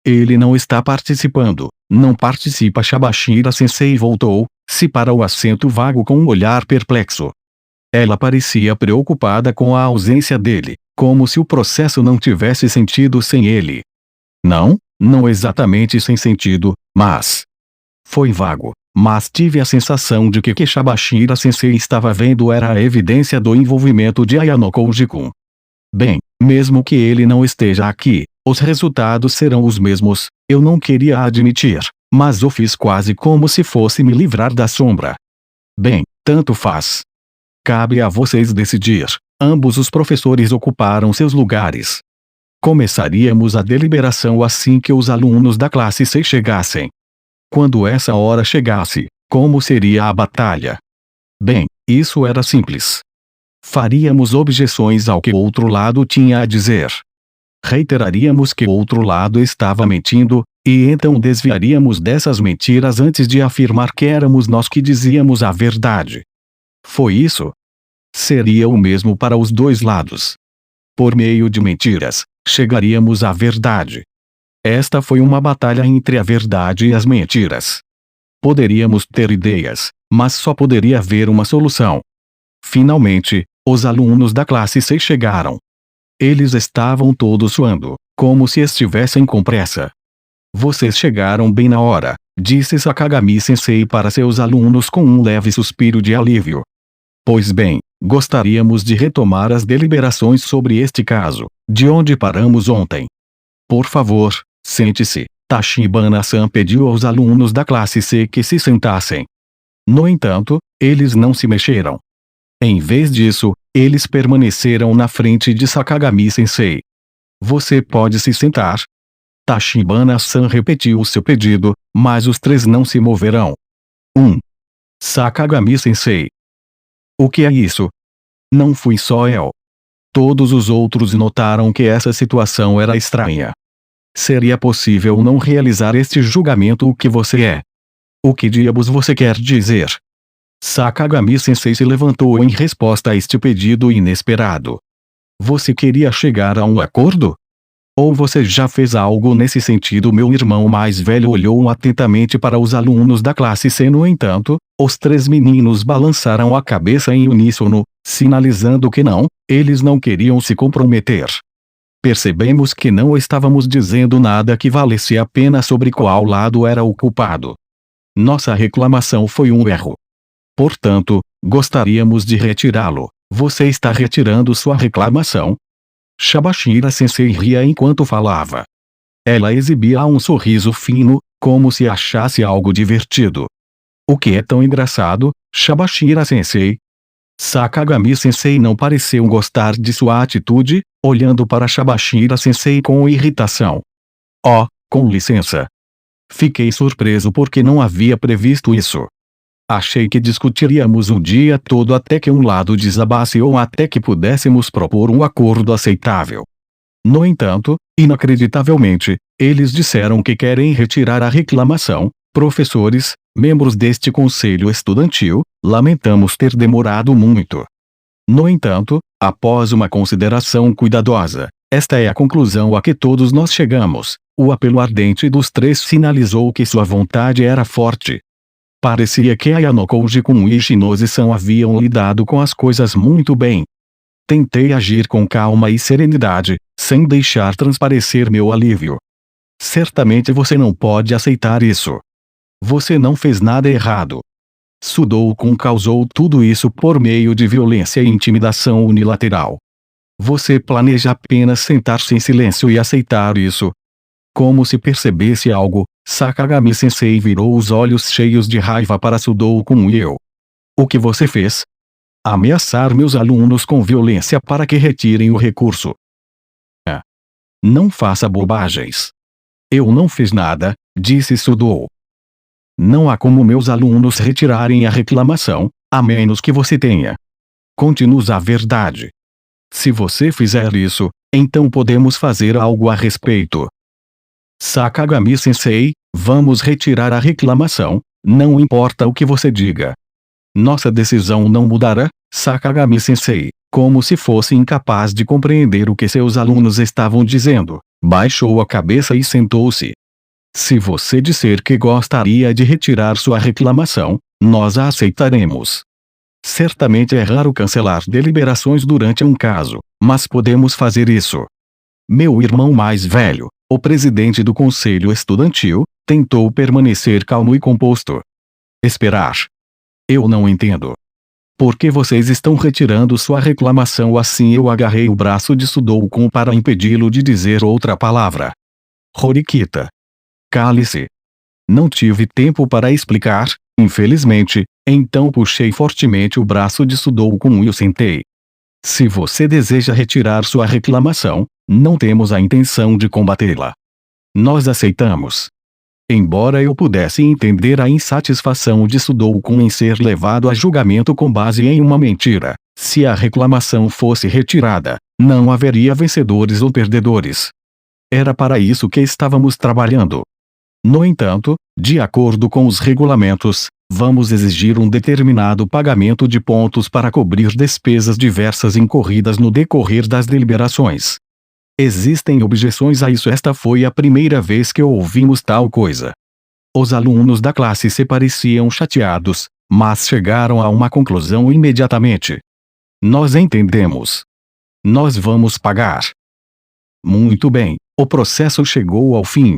Ele não está participando. Não participa. Shabashira-sensei voltou-se para o assento vago com um olhar perplexo. Ela parecia preocupada com a ausência dele, como se o processo não tivesse sentido sem ele. Não exatamente sem sentido, mas... Foi vago, mas tive a sensação de que o que Shabashira-sensei estava vendo era a evidência do envolvimento de Ayano Koji-kun. Bem, mesmo que ele não esteja aqui, os resultados serão os mesmos, eu não queria admitir, mas o fiz quase como se fosse me livrar da sombra. Bem, tanto faz. Cabe a vocês decidir. Ambos os professores ocuparam seus lugares. Começaríamos a deliberação assim que os alunos da classe C chegassem. Quando essa hora chegasse, como seria a batalha? Bem, isso era simples. Faríamos objeções ao que o outro lado tinha a dizer. reiteraríamos que o outro lado estava mentindo, e então desviaríamos dessas mentiras antes de afirmar que éramos nós que dizíamos a verdade. Foi isso? Seria o mesmo para os dois lados. Por meio de mentiras, chegaríamos à verdade. Esta foi uma batalha entre a verdade e as mentiras. Poderíamos ter ideias, mas só poderia haver uma solução. Finalmente, os alunos da classe C chegaram. Eles estavam todos suando, como se estivessem com pressa. Vocês chegaram bem na hora, disse Sakagami-sensei para seus alunos com um leve suspiro de alívio. Pois bem, gostaríamos de retomar as deliberações sobre este caso, de onde paramos ontem. Por favor, sente-se. Tachibana-san pediu aos alunos da classe C que se sentassem. No entanto, eles não se mexeram. Em vez disso, eles permaneceram na frente de Sakagami-sensei. Você pode se sentar? Tachibana-san repetiu o seu pedido, mas os três não se moverão. Sakagami-sensei. O que é isso? Não fui só eu. Todos os outros notaram que essa situação era estranha. Seria possível não realizar este julgamento o que você é? O que diabos você quer dizer? Sakagami-sensei se levantou em resposta a este pedido inesperado. Você queria chegar a um acordo? Ou você já fez algo nesse sentido? Meu irmão mais velho olhou atentamente para os alunos da classe C. No entanto, os três meninos balançaram a cabeça em uníssono, sinalizando que não, eles não queriam se comprometer. Percebemos que não estávamos dizendo nada que valesse a pena sobre qual lado era o culpado. Nossa reclamação foi um erro. Portanto, gostaríamos de retirá-lo. Você está retirando sua reclamação? Shabashira-sensei ria enquanto falava. Ela exibia um sorriso fino, como se achasse algo divertido. O que é tão engraçado, Shabashira-sensei? Sakagami-sensei não pareceu gostar de sua atitude, olhando para Shabashira-sensei com irritação. Oh, com licença. Fiquei surpreso porque não havia previsto isso. Achei que discutiríamos o dia todo até que um lado desabasse ou até que pudéssemos propor um acordo aceitável. No entanto, inacreditavelmente, eles disseram que querem retirar a reclamação. Professores, membros deste conselho estudantil, lamentamos ter demorado muito. No entanto, após uma consideração cuidadosa, esta é a conclusão a que todos nós chegamos. O apelo ardente dos três sinalizou que sua vontade era forte. Parecia que Ayano-Koji com Ishinose-san haviam lidado com as coisas muito bem. Tentei agir com calma e serenidade, sem deixar transparecer meu alívio. Certamente você não pode aceitar isso. Você não fez nada errado. Sudouken causou tudo isso por meio de violência e intimidação unilateral. Você planeja apenas sentar-se em silêncio e aceitar isso. Como se percebesse algo, Sakagami-sensei virou os olhos cheios de raiva para Sudouken e eu. O que você fez? Ameaçar meus alunos com violência para que retirem o recurso. Não faça bobagens. Eu não fiz nada, disse Sudou. Não há como meus alunos retirarem a reclamação, a menos que você tenha. Conte-nos a verdade. Se você fizer isso, então podemos fazer algo a respeito. Sakagami-sensei, vamos retirar a reclamação, não importa o que você diga. Nossa decisão não mudará, Sakagami-sensei, como se fosse incapaz de compreender o que seus alunos estavam dizendo, baixou a cabeça e sentou-se. Se você disser que gostaria de retirar sua reclamação, nós a aceitaremos. Certamente é raro cancelar deliberações durante um caso, mas podemos fazer isso. Meu irmão mais velho, o presidente do conselho estudantil, tentou permanecer calmo e composto. Esperar. Eu não entendo. Por que vocês estão retirando sua reclamação assim? Eu agarrei o braço de Sudouken para impedi-lo de dizer outra palavra. Horikita. Cale-se. Não tive tempo para explicar, infelizmente, então puxei fortemente o braço de Sudouken e o sentei. Se você deseja retirar sua reclamação, não temos a intenção de combatê-la. Nós aceitamos. Embora eu pudesse entender a insatisfação de Sudouken em ser levado a julgamento com base em uma mentira, se a reclamação fosse retirada, Não haveria vencedores ou perdedores. Era para isso que estávamos trabalhando. No entanto, de acordo com os regulamentos, vamos exigir um determinado pagamento de pontos para cobrir despesas diversas incorridas no decorrer das deliberações. Existem objeções a isso? Esta foi a primeira vez que ouvimos tal coisa. Os alunos da classe C pareciam chateados, mas chegaram a uma conclusão imediatamente. Nós entendemos. Nós vamos pagar. Muito bem, o processo chegou ao fim.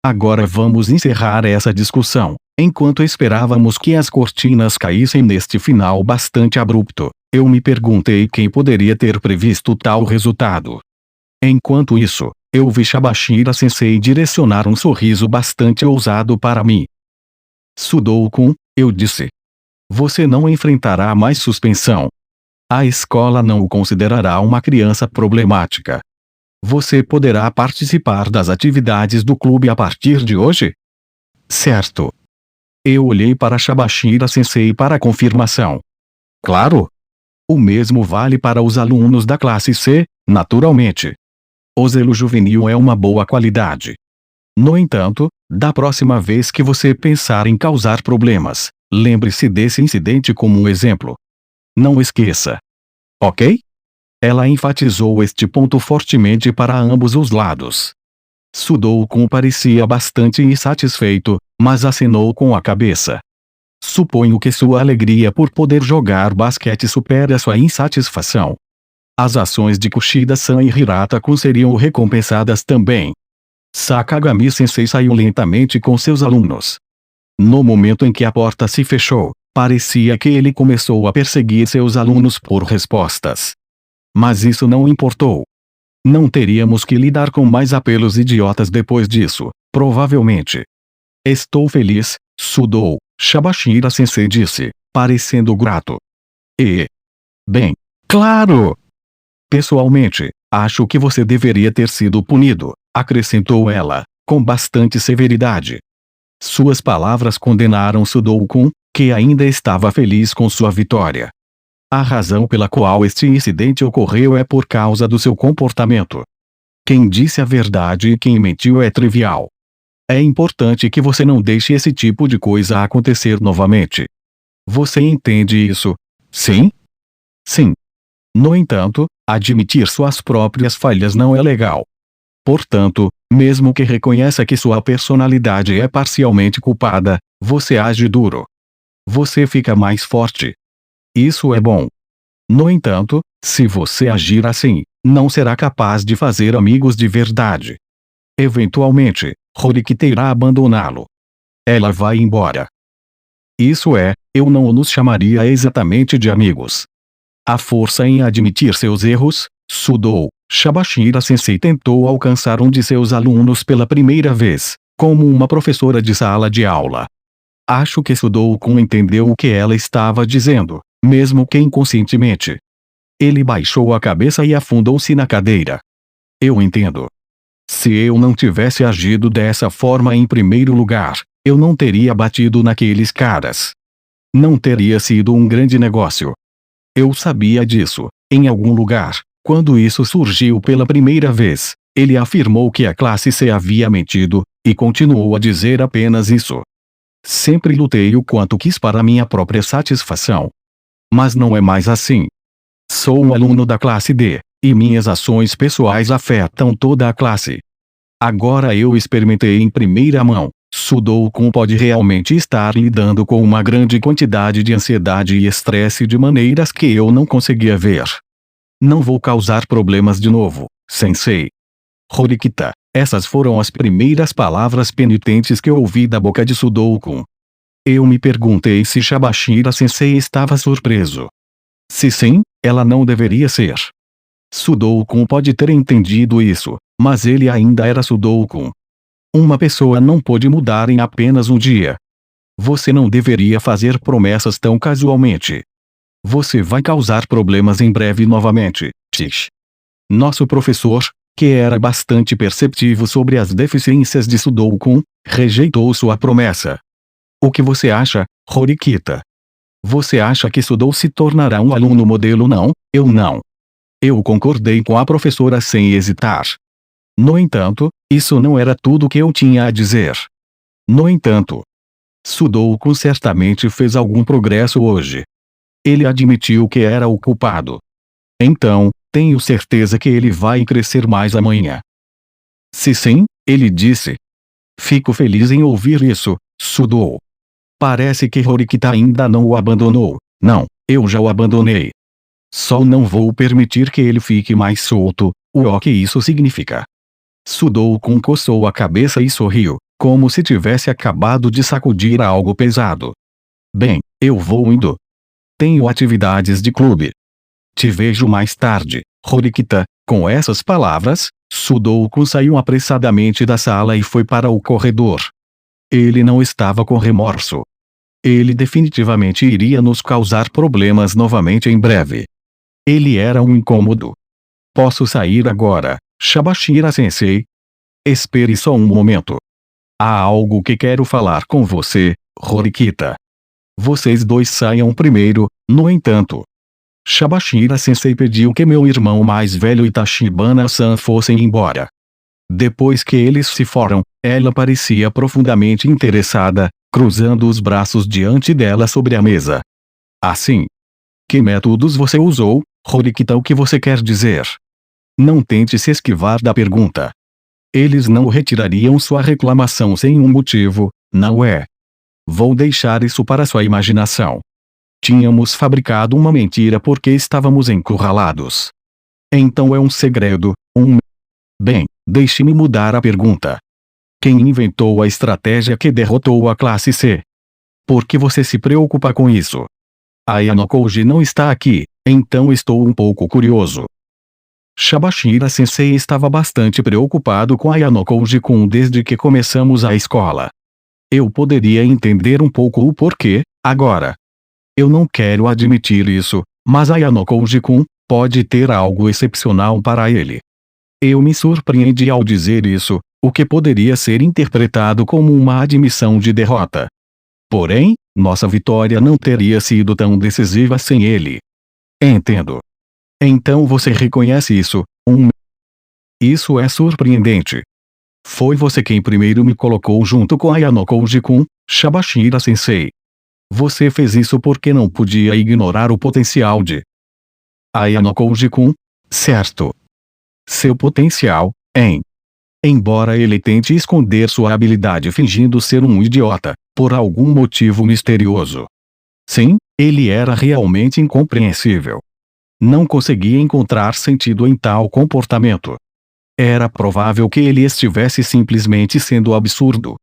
Agora vamos encerrar essa discussão. Enquanto esperávamos que as cortinas caíssem neste final bastante abrupto, eu me perguntei quem poderia ter previsto tal resultado. Enquanto isso, eu vi Shabashira-sensei direcionar um sorriso bastante ousado para mim. Sudoku, eu disse. Você não enfrentará mais suspensão. A escola não o considerará uma criança problemática. Você poderá participar das atividades do clube a partir de hoje? Certo. Eu olhei para Shabashira-sensei para confirmação. Claro. O mesmo vale para os alunos da classe C, naturalmente. O zelo juvenil é uma boa qualidade. No entanto, da próxima vez que você pensar em causar problemas, lembre-se desse incidente como um exemplo. Não esqueça. Ok? Ela enfatizou este ponto fortemente para ambos os lados. Sudoku parecia bastante insatisfeito, mas acenou com a cabeça. Suponho que sua alegria por poder jogar basquete supera sua insatisfação. As ações de Kushida-san e Hirata-kun seriam recompensadas também. Sakagami-sensei saiu lentamente com seus alunos. No momento em que a porta se fechou, parecia que ele começou a perseguir seus alunos por respostas. Mas isso não importou. Não teríamos que lidar com mais apelos idiotas depois disso, provavelmente. Estou feliz, Sudou, Shabashira-sensei disse, parecendo grato. Bem, claro! Pessoalmente, acho que você deveria ter sido punido, acrescentou ela, com bastante severidade. Suas palavras condenaram Sudoku, que ainda estava feliz com sua vitória. A razão pela qual este incidente ocorreu é por causa do seu comportamento. Quem disse a verdade e quem mentiu é trivial. É importante que você não deixe esse tipo de coisa acontecer novamente. Você entende isso? Sim? Sim. No entanto, admitir suas próprias falhas não é legal. Portanto, mesmo que reconheça que sua personalidade é parcialmente culpada, você age duro. Você fica mais forte. Isso é bom. No entanto, se você agir assim, não será capaz de fazer amigos de verdade. Eventualmente, Horiki irá abandoná-lo. Ela vai embora. Isso é, eu não nos chamaria exatamente de amigos. A força em admitir seus erros, Sudou, Shabashira-sensei tentou alcançar um de seus alunos pela primeira vez, como uma professora de sala de aula. Acho que Sudoku entendeu o que ela estava dizendo, mesmo que inconscientemente. Ele baixou a cabeça e afundou-se na cadeira. Eu entendo. Se eu não tivesse agido dessa forma em primeiro lugar, eu não teria batido naqueles caras. Não teria sido um grande negócio. Eu sabia disso. Em algum lugar, quando isso surgiu pela primeira vez, ele afirmou que a classe C havia mentido, e continuou a dizer apenas isso. Sempre lutei o quanto quis para minha própria satisfação. Mas não é mais assim. Sou um aluno da classe D, e minhas ações pessoais afetam toda a classe. Agora eu experimentei em primeira mão. Sudoku pode realmente estar lidando com uma grande quantidade de ansiedade e estresse de maneiras que eu não conseguia ver. Não vou causar problemas de novo, sensei. Horikita, essas foram as primeiras palavras penitentes que ouvi da boca de Sudoku. Eu me perguntei se Shabashira-sensei estava surpreso. Se sim, ela não deveria ser. Sudoku pode ter entendido isso, mas ele ainda era Sudoku. Uma pessoa não pode mudar em apenas um dia. Você não deveria fazer promessas tão casualmente. Você vai causar problemas em breve novamente, Tish. Nosso professor, que era bastante perceptivo sobre as deficiências de Sudoku, rejeitou sua promessa. O que você acha, Horikita? Você acha que Sudou se tornará um aluno modelo? Não, eu não. Eu concordei com a professora sem hesitar. No entanto, isso não era tudo o que eu tinha a dizer. No entanto, Sudoku certamente fez algum progresso hoje. Ele admitiu que era o culpado. Então, tenho certeza que ele vai crescer mais amanhã. Se sim, ele disse. Fico feliz em ouvir isso, Sudoku. Parece que Horikita ainda não o abandonou. Não, eu já o abandonei. Só não vou permitir que ele fique mais solto. O que isso significa? Sudoku coçou a cabeça e sorriu, como se tivesse acabado de sacudir algo pesado. Bem, eu vou indo. Tenho atividades de clube. Te vejo mais tarde, Horikita. Com essas palavras, Sudoku saiu apressadamente da sala e foi para o corredor. Ele não estava com remorso. Ele definitivamente iria nos causar problemas novamente em breve. Ele era um incômodo. Posso sair agora, Shabashira-sensei? Espere só um momento. Há algo que quero falar com você, Horikita. Vocês dois saiam primeiro, no entanto. Shabashira-sensei pediu que meu irmão mais velho e Tachibana-san fossem embora. Depois que eles se foram, ela parecia profundamente interessada, cruzando os braços diante dela sobre a mesa. Assim. Que métodos você usou, Horikita? O que você quer dizer? Não tente se esquivar da pergunta. Eles não retirariam sua reclamação sem um motivo, não é? Vou deixar isso para sua imaginação. Tínhamos fabricado uma mentira porque estávamos encurralados. Então é um segredo, Bem, deixe-me mudar a pergunta. Quem inventou a estratégia que derrotou a classe C? Por que você se preocupa com isso? Ayano Koji não está aqui, então estou um pouco curioso. Shabashira-sensei estava bastante preocupado com Ayano Koji-kun desde que começamos a escola. Eu poderia entender um pouco o porquê, agora. Eu não quero admitir isso, mas Ayano Koji-kun pode ter algo excepcional para ele. Eu me surpreendi ao dizer isso, o que poderia ser interpretado como uma admissão de derrota. Porém, nossa vitória não teria sido tão decisiva sem ele. Entendo. Então você reconhece isso, Isso é surpreendente. Foi você quem primeiro me colocou junto com Ayano Koji-kun, Shabashira-sensei. Você fez isso porque não podia ignorar o potencial de Ayano Koji-kun, certo? Seu potencial, hein? Embora ele tente esconder sua habilidade fingindo ser um idiota, por algum motivo misterioso. Sim, ele era realmente incompreensível. Não conseguia encontrar sentido em tal comportamento. Era provável que ele estivesse simplesmente sendo absurdo.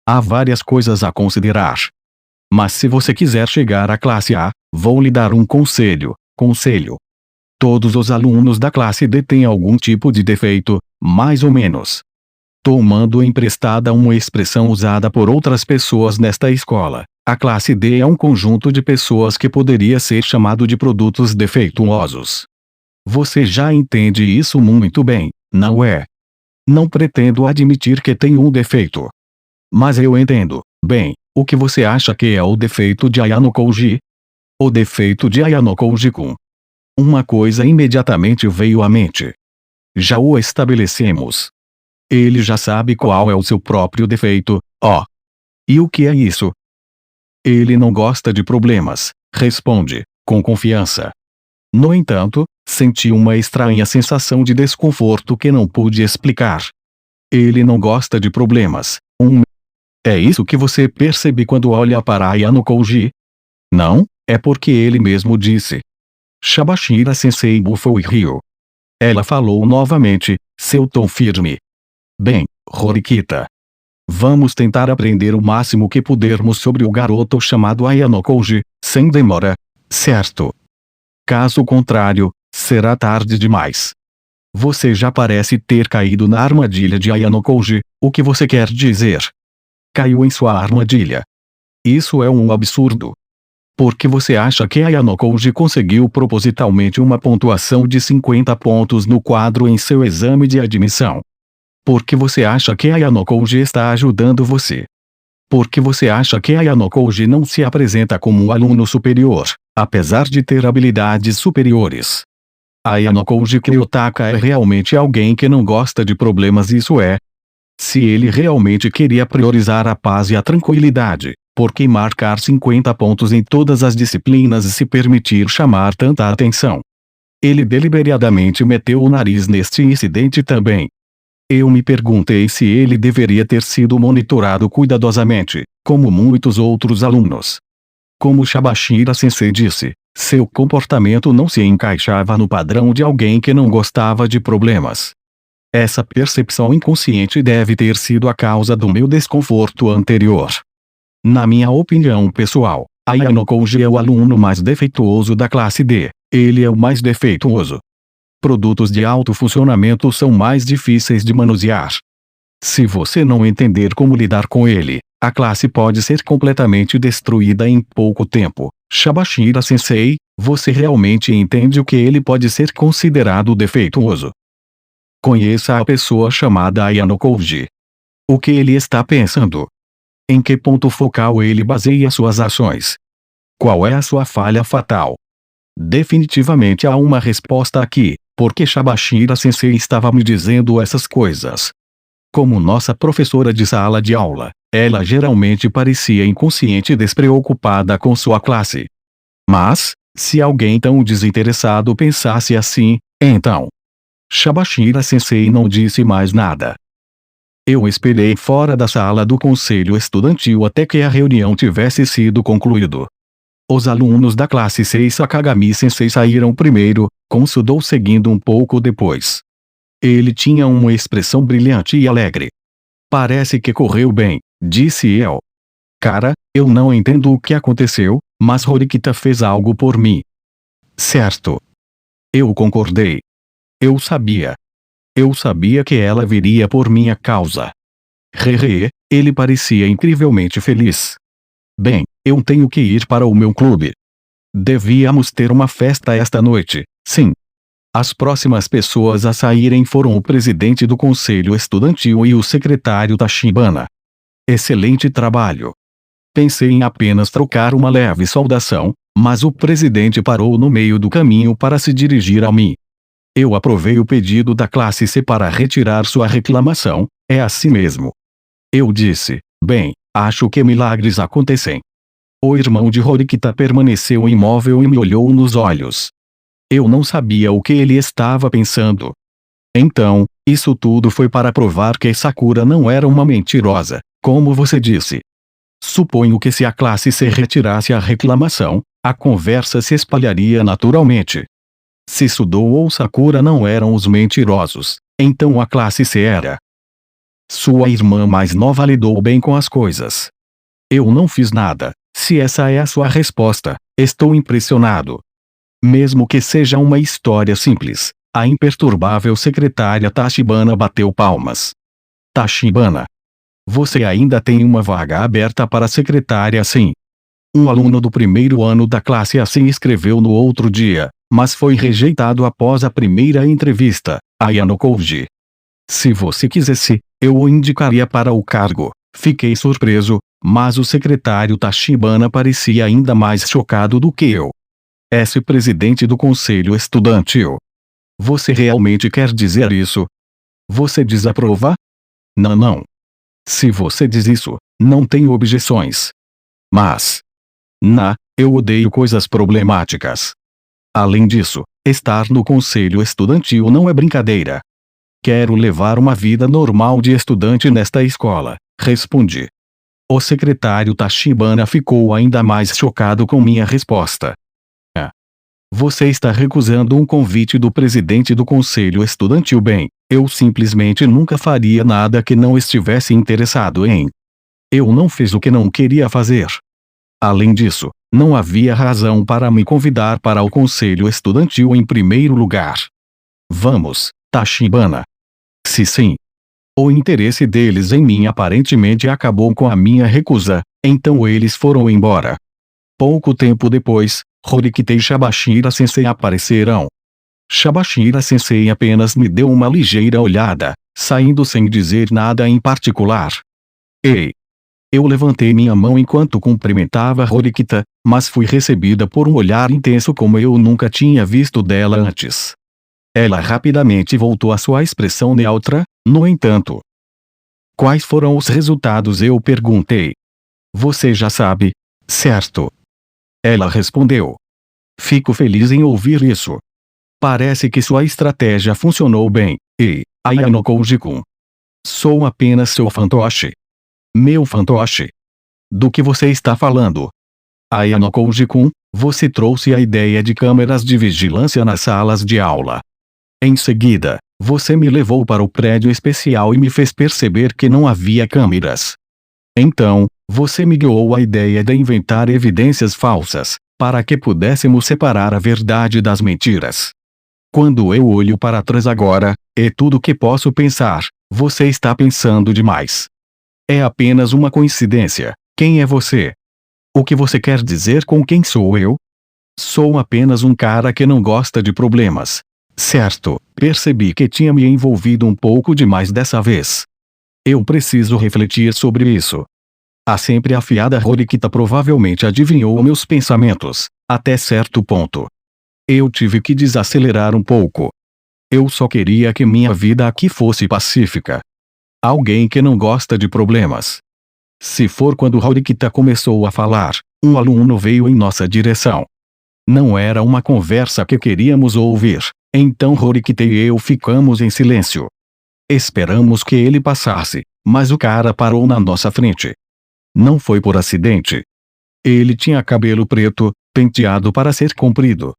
Há várias coisas a considerar. Mas se você quiser chegar à classe A, vou lhe dar um conselho. Todos os alunos da classe D têm algum tipo de defeito, mais ou menos. Tomando emprestada uma expressão usada por outras pessoas nesta escola, a classe D é um conjunto de pessoas que poderia ser chamado de produtos defeituosos. Você já entende isso muito bem, não é? Não pretendo admitir que tenho um defeito. Mas eu entendo, bem, o que você acha que é o defeito de Ayano Koji? O defeito de Ayano Koji-kun. Uma coisa imediatamente veio à mente. Já o estabelecemos. Ele já sabe qual é o seu próprio defeito, E o que é isso? Ele não gosta de problemas, responde, com confiança. No entanto, senti uma estranha sensação de desconforto que não pude explicar. Ele não gosta de problemas, É isso que você percebe quando olha para Ayano Koji? Não, é porque ele mesmo disse. Shabashira-sensei bufou e riu. Ela falou novamente, seu tom firme. Bem, Horikita. Vamos tentar aprender o máximo que pudermos sobre o garoto chamado Ayano Koji, sem demora, certo? Caso contrário, será tarde demais. Você já parece ter caído na armadilha de Ayano Koji, o que você quer dizer? Caiu em sua armadilha. Isso é um absurdo. Por que você acha que Ayano Koji conseguiu propositalmente uma pontuação de 50 pontos no quadro em seu exame de admissão? Por que você acha que Ayano Koji está ajudando você? Por que você acha que Ayano Koji não se apresenta como um aluno superior, apesar de ter habilidades superiores? Ayano Koji Kryotaka é realmente alguém que não gosta de problemas, isso é. Se ele realmente queria priorizar a paz e a tranquilidade, por que marcar 50 pontos em todas as disciplinas e se permitir chamar tanta atenção? Ele deliberadamente meteu o nariz neste incidente também. Eu me perguntei se ele deveria ter sido monitorado cuidadosamente, como muitos outros alunos. Como Shabashira Sensei disse, seu comportamento não se encaixava no padrão de alguém que não gostava de problemas. Essa percepção inconsciente deve ter sido a causa do meu desconforto anterior. Na minha opinião pessoal, Ayano Koji é o aluno mais defeituoso da classe D. Ele é o mais defeituoso. Produtos de alto funcionamento são mais difíceis de manusear. Se você não entender como lidar com ele, a classe pode ser completamente destruída em pouco tempo. Shabashira Sensei, você realmente entende o que ele pode ser considerado defeituoso? Conheça a pessoa chamada Ayano Koji. O que ele está pensando? Em que ponto focal ele baseia suas ações? Qual é a sua falha fatal? Definitivamente há uma resposta aqui, porque Shabashira Sensei estava me dizendo essas coisas. Como nossa professora de sala de aula, ela geralmente parecia inconsciente e despreocupada com sua classe. Mas, se alguém tão desinteressado pensasse assim, então. Shabashira Sensei não disse mais nada. Eu esperei fora da sala do conselho estudantil até que a reunião tivesse sido concluído. Os alunos da classe 6 Sakagami Sensei saíram primeiro, com Sudou seguindo um pouco depois. Ele tinha uma expressão brilhante e alegre. Parece que correu bem, disse eu. Cara, eu não entendo o que aconteceu, mas Horikita fez algo por mim. Certo. Eu concordei. Eu sabia. Eu sabia que ela viria por minha causa. Hehe, ele parecia incrivelmente feliz. Bem, eu tenho que ir para o meu clube. Devíamos ter uma festa esta noite, sim. As próximas pessoas a saírem foram o presidente do conselho estudantil e o secretário Tachibana. Excelente trabalho. Pensei em apenas trocar uma leve saudação, mas o presidente parou no meio do caminho para se dirigir a mim. Eu aprovei o pedido da classe C para retirar sua reclamação, é assim mesmo. Eu disse, bem, acho que milagres acontecem. O irmão de Horikita permaneceu imóvel e me olhou nos olhos. Eu não sabia o que ele estava pensando. Então, isso tudo foi para provar que Sakura não era uma mentirosa, como você disse. Suponho que se a classe C retirasse a reclamação, a conversa se espalharia naturalmente. Se Sudou ou Sakura não eram os mentirosos, então a classe C era. Sua irmã mais nova lidou bem com as coisas. Eu não fiz nada. Se essa é a sua resposta, estou impressionado. Mesmo que seja uma história simples, a imperturbável secretária Tachibana bateu palmas. Tachibana. Você ainda tem uma vaga aberta para secretária sim. Um aluno do primeiro ano da classe assim escreveu no outro dia, mas foi rejeitado após a primeira entrevista, Ayano Koji. Se você quisesse, eu o indicaria para o cargo. Fiquei surpreso, mas o secretário Tachibana parecia ainda mais chocado do que eu. Esse presidente do conselho estudantil. Você realmente quer dizer isso? Você desaprova? Não. Se você diz isso, não tenho objeções. Mas. Eu odeio coisas problemáticas. Além disso, estar no conselho estudantil não é brincadeira. Quero levar uma vida normal de estudante nesta escola, respondi. O secretário Tachibana ficou ainda mais chocado com minha resposta. Você está recusando um convite do presidente do conselho estudantil. Bem, eu simplesmente nunca faria nada que não estivesse interessado em. Eu não fiz o que não queria fazer. Além disso, não havia razão para me convidar para o conselho estudantil em primeiro lugar. Vamos, Tachibana. Se sim. O interesse deles em mim aparentemente acabou com a minha recusa, então eles foram embora. Pouco tempo depois, Horikita e Shabashira Sensei apareceram. Shabashira Sensei apenas me deu uma ligeira olhada, saindo sem dizer nada em particular. Ei! Eu levantei minha mão enquanto cumprimentava Horikita, mas fui recebida por um olhar intenso como eu nunca tinha visto dela antes. Ela rapidamente voltou à sua expressão neutra, no entanto. Quais foram os resultados? Eu perguntei. Você já sabe, certo? Ela respondeu. Fico feliz em ouvir isso. Parece que sua estratégia funcionou bem, e, Ayano Koji-kun. Sou apenas seu fantoche. Meu fantoche. Do que você está falando? Ayano Koji-kun, você trouxe a ideia de câmeras de vigilância nas salas de aula. Em seguida, você me levou para o prédio especial e me fez perceber que não havia câmeras. Então, você me guiou à ideia de inventar evidências falsas, para que pudéssemos separar a verdade das mentiras. Quando eu olho para trás agora, é tudo que posso pensar, você está pensando demais. É apenas uma coincidência. Quem é você? O que você quer dizer com quem sou eu? Sou apenas um cara que não gosta de problemas. Certo, percebi que tinha me envolvido um pouco demais dessa vez. Eu preciso refletir sobre isso. A sempre afiada Horikita provavelmente adivinhou meus pensamentos, até certo ponto. Eu tive que desacelerar um pouco. Eu só queria que minha vida aqui fosse pacífica. Alguém que não gosta de problemas. Se for quando Horikita começou a falar, um aluno veio em nossa direção. Não era uma conversa que queríamos ouvir, então Horikita e eu ficamos em silêncio. Esperamos que ele passasse, mas o cara parou na nossa frente. Não foi por acidente. Ele tinha cabelo preto, penteado para ser comprido.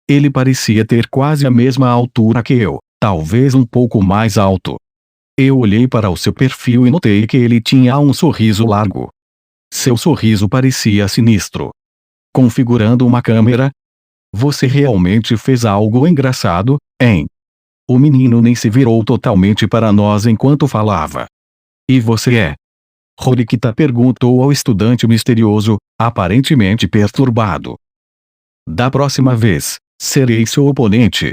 Ele parecia ter quase a mesma altura que eu, talvez um pouco mais alto. Eu olhei para o seu perfil e notei que ele tinha um sorriso largo. Seu sorriso parecia sinistro. Configurando uma câmera? Você realmente fez algo engraçado, hein? O menino nem se virou totalmente para nós enquanto falava. E você é? Horikita perguntou ao estudante misterioso, aparentemente perturbado. Da próxima vez, serei seu oponente.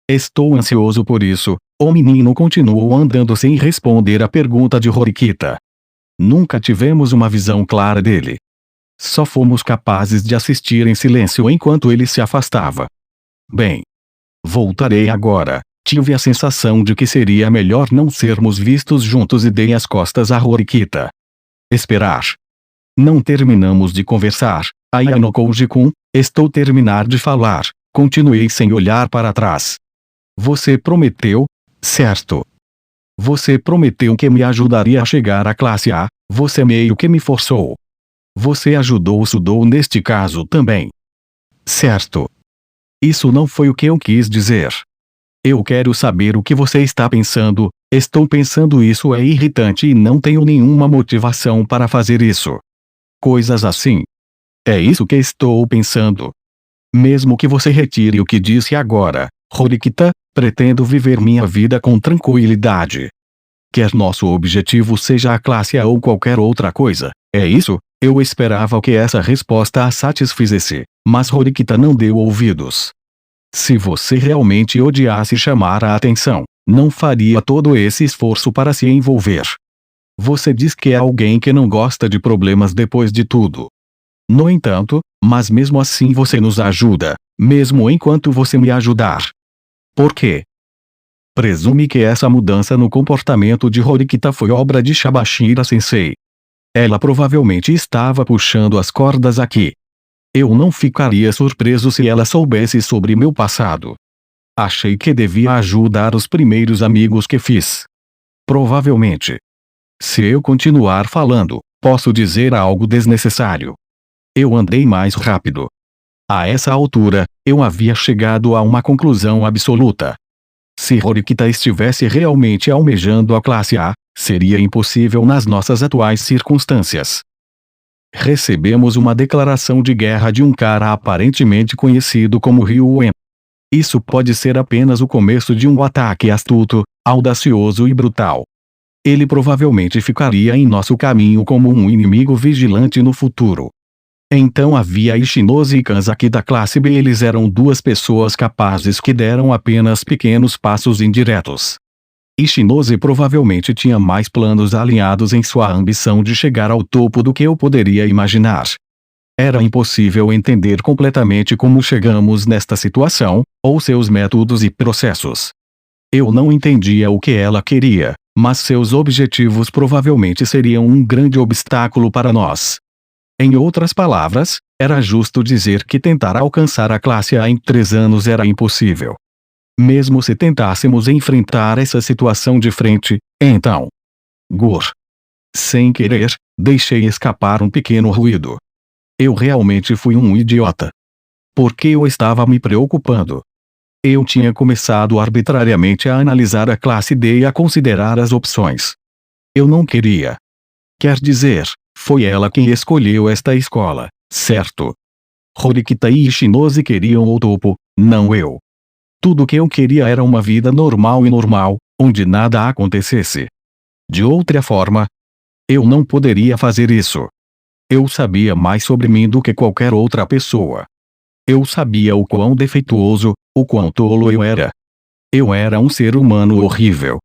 Estou ansioso por isso. O menino continuou andando sem responder à pergunta de Horikita. Nunca tivemos uma visão clara dele. Só fomos capazes de assistir em silêncio enquanto ele se afastava. Bem. Voltarei agora. Tive a sensação de que seria melhor não sermos vistos juntos e dei as costas a Horikita. Esperar. Não terminamos de conversar. Ayano Koji-kun, estou terminar de falar. Continuei sem olhar para trás. Você prometeu, certo? Você prometeu que me ajudaria a chegar à classe A, você meio que me forçou. Você ajudou o Sudou neste caso também. Certo. Isso não foi o que eu quis dizer. Eu quero saber o que você está pensando. Estou pensando isso é irritante e não tenho nenhuma motivação para fazer isso. Coisas assim. É isso que estou pensando. Mesmo que você retire o que disse agora, Horikita, pretendo viver minha vida com tranquilidade. Quer nosso objetivo seja a classe A ou qualquer outra coisa, é isso? Eu esperava que essa resposta a satisfizesse, mas Horikita não deu ouvidos. Se você realmente odiasse chamar a atenção, não faria todo esse esforço para se envolver. Você diz que é alguém que não gosta de problemas depois de tudo. No entanto, mas mesmo assim você nos ajuda, mesmo enquanto você me ajudar. Por quê? Presume que essa mudança no comportamento de Horikita foi obra de Shabashira Sensei. Ela provavelmente estava puxando as cordas aqui. Eu não ficaria surpreso se ela soubesse sobre meu passado. Achei que devia ajudar os primeiros amigos que fiz. Provavelmente. Se eu continuar falando, posso dizer algo desnecessário. Eu andei mais rápido. A essa altura, eu havia chegado a uma conclusão absoluta. Se Horikita estivesse realmente almejando a classe A, seria impossível nas nossas atuais circunstâncias. Recebemos uma declaração de guerra de um cara aparentemente conhecido como Ryuen. Isso pode ser apenas o começo de um ataque astuto, audacioso e brutal. Ele provavelmente ficaria em nosso caminho como um inimigo vigilante no futuro. Então havia Ishinose e Kanzaki da classe B. Eles eram duas pessoas capazes que deram apenas pequenos passos indiretos. Ishinose provavelmente tinha mais planos alinhados em sua ambição de chegar ao topo do que eu poderia imaginar. Era impossível entender completamente como chegamos nesta situação, ou seus métodos e processos. Eu não entendia o que ela queria, mas seus objetivos provavelmente seriam um grande obstáculo para nós. Em outras palavras, era justo dizer que tentar alcançar a classe A em 3 anos era impossível. Mesmo se tentássemos enfrentar essa situação de frente, então. Sem querer, deixei escapar um pequeno ruído. Eu realmente fui um idiota. Por que eu estava me preocupando? Eu tinha começado arbitrariamente a analisar a classe D e a considerar as opções. Eu não queria. Quer dizer, foi ela quem escolheu esta escola, certo? Horikita e Ishinose queriam o topo, não eu. Tudo que eu queria era uma vida normal, onde nada acontecesse. De outra forma, eu não poderia fazer isso. Eu sabia mais sobre mim do que qualquer outra pessoa. Eu sabia o quão defeituoso, o quão tolo eu era. Eu era um ser humano horrível,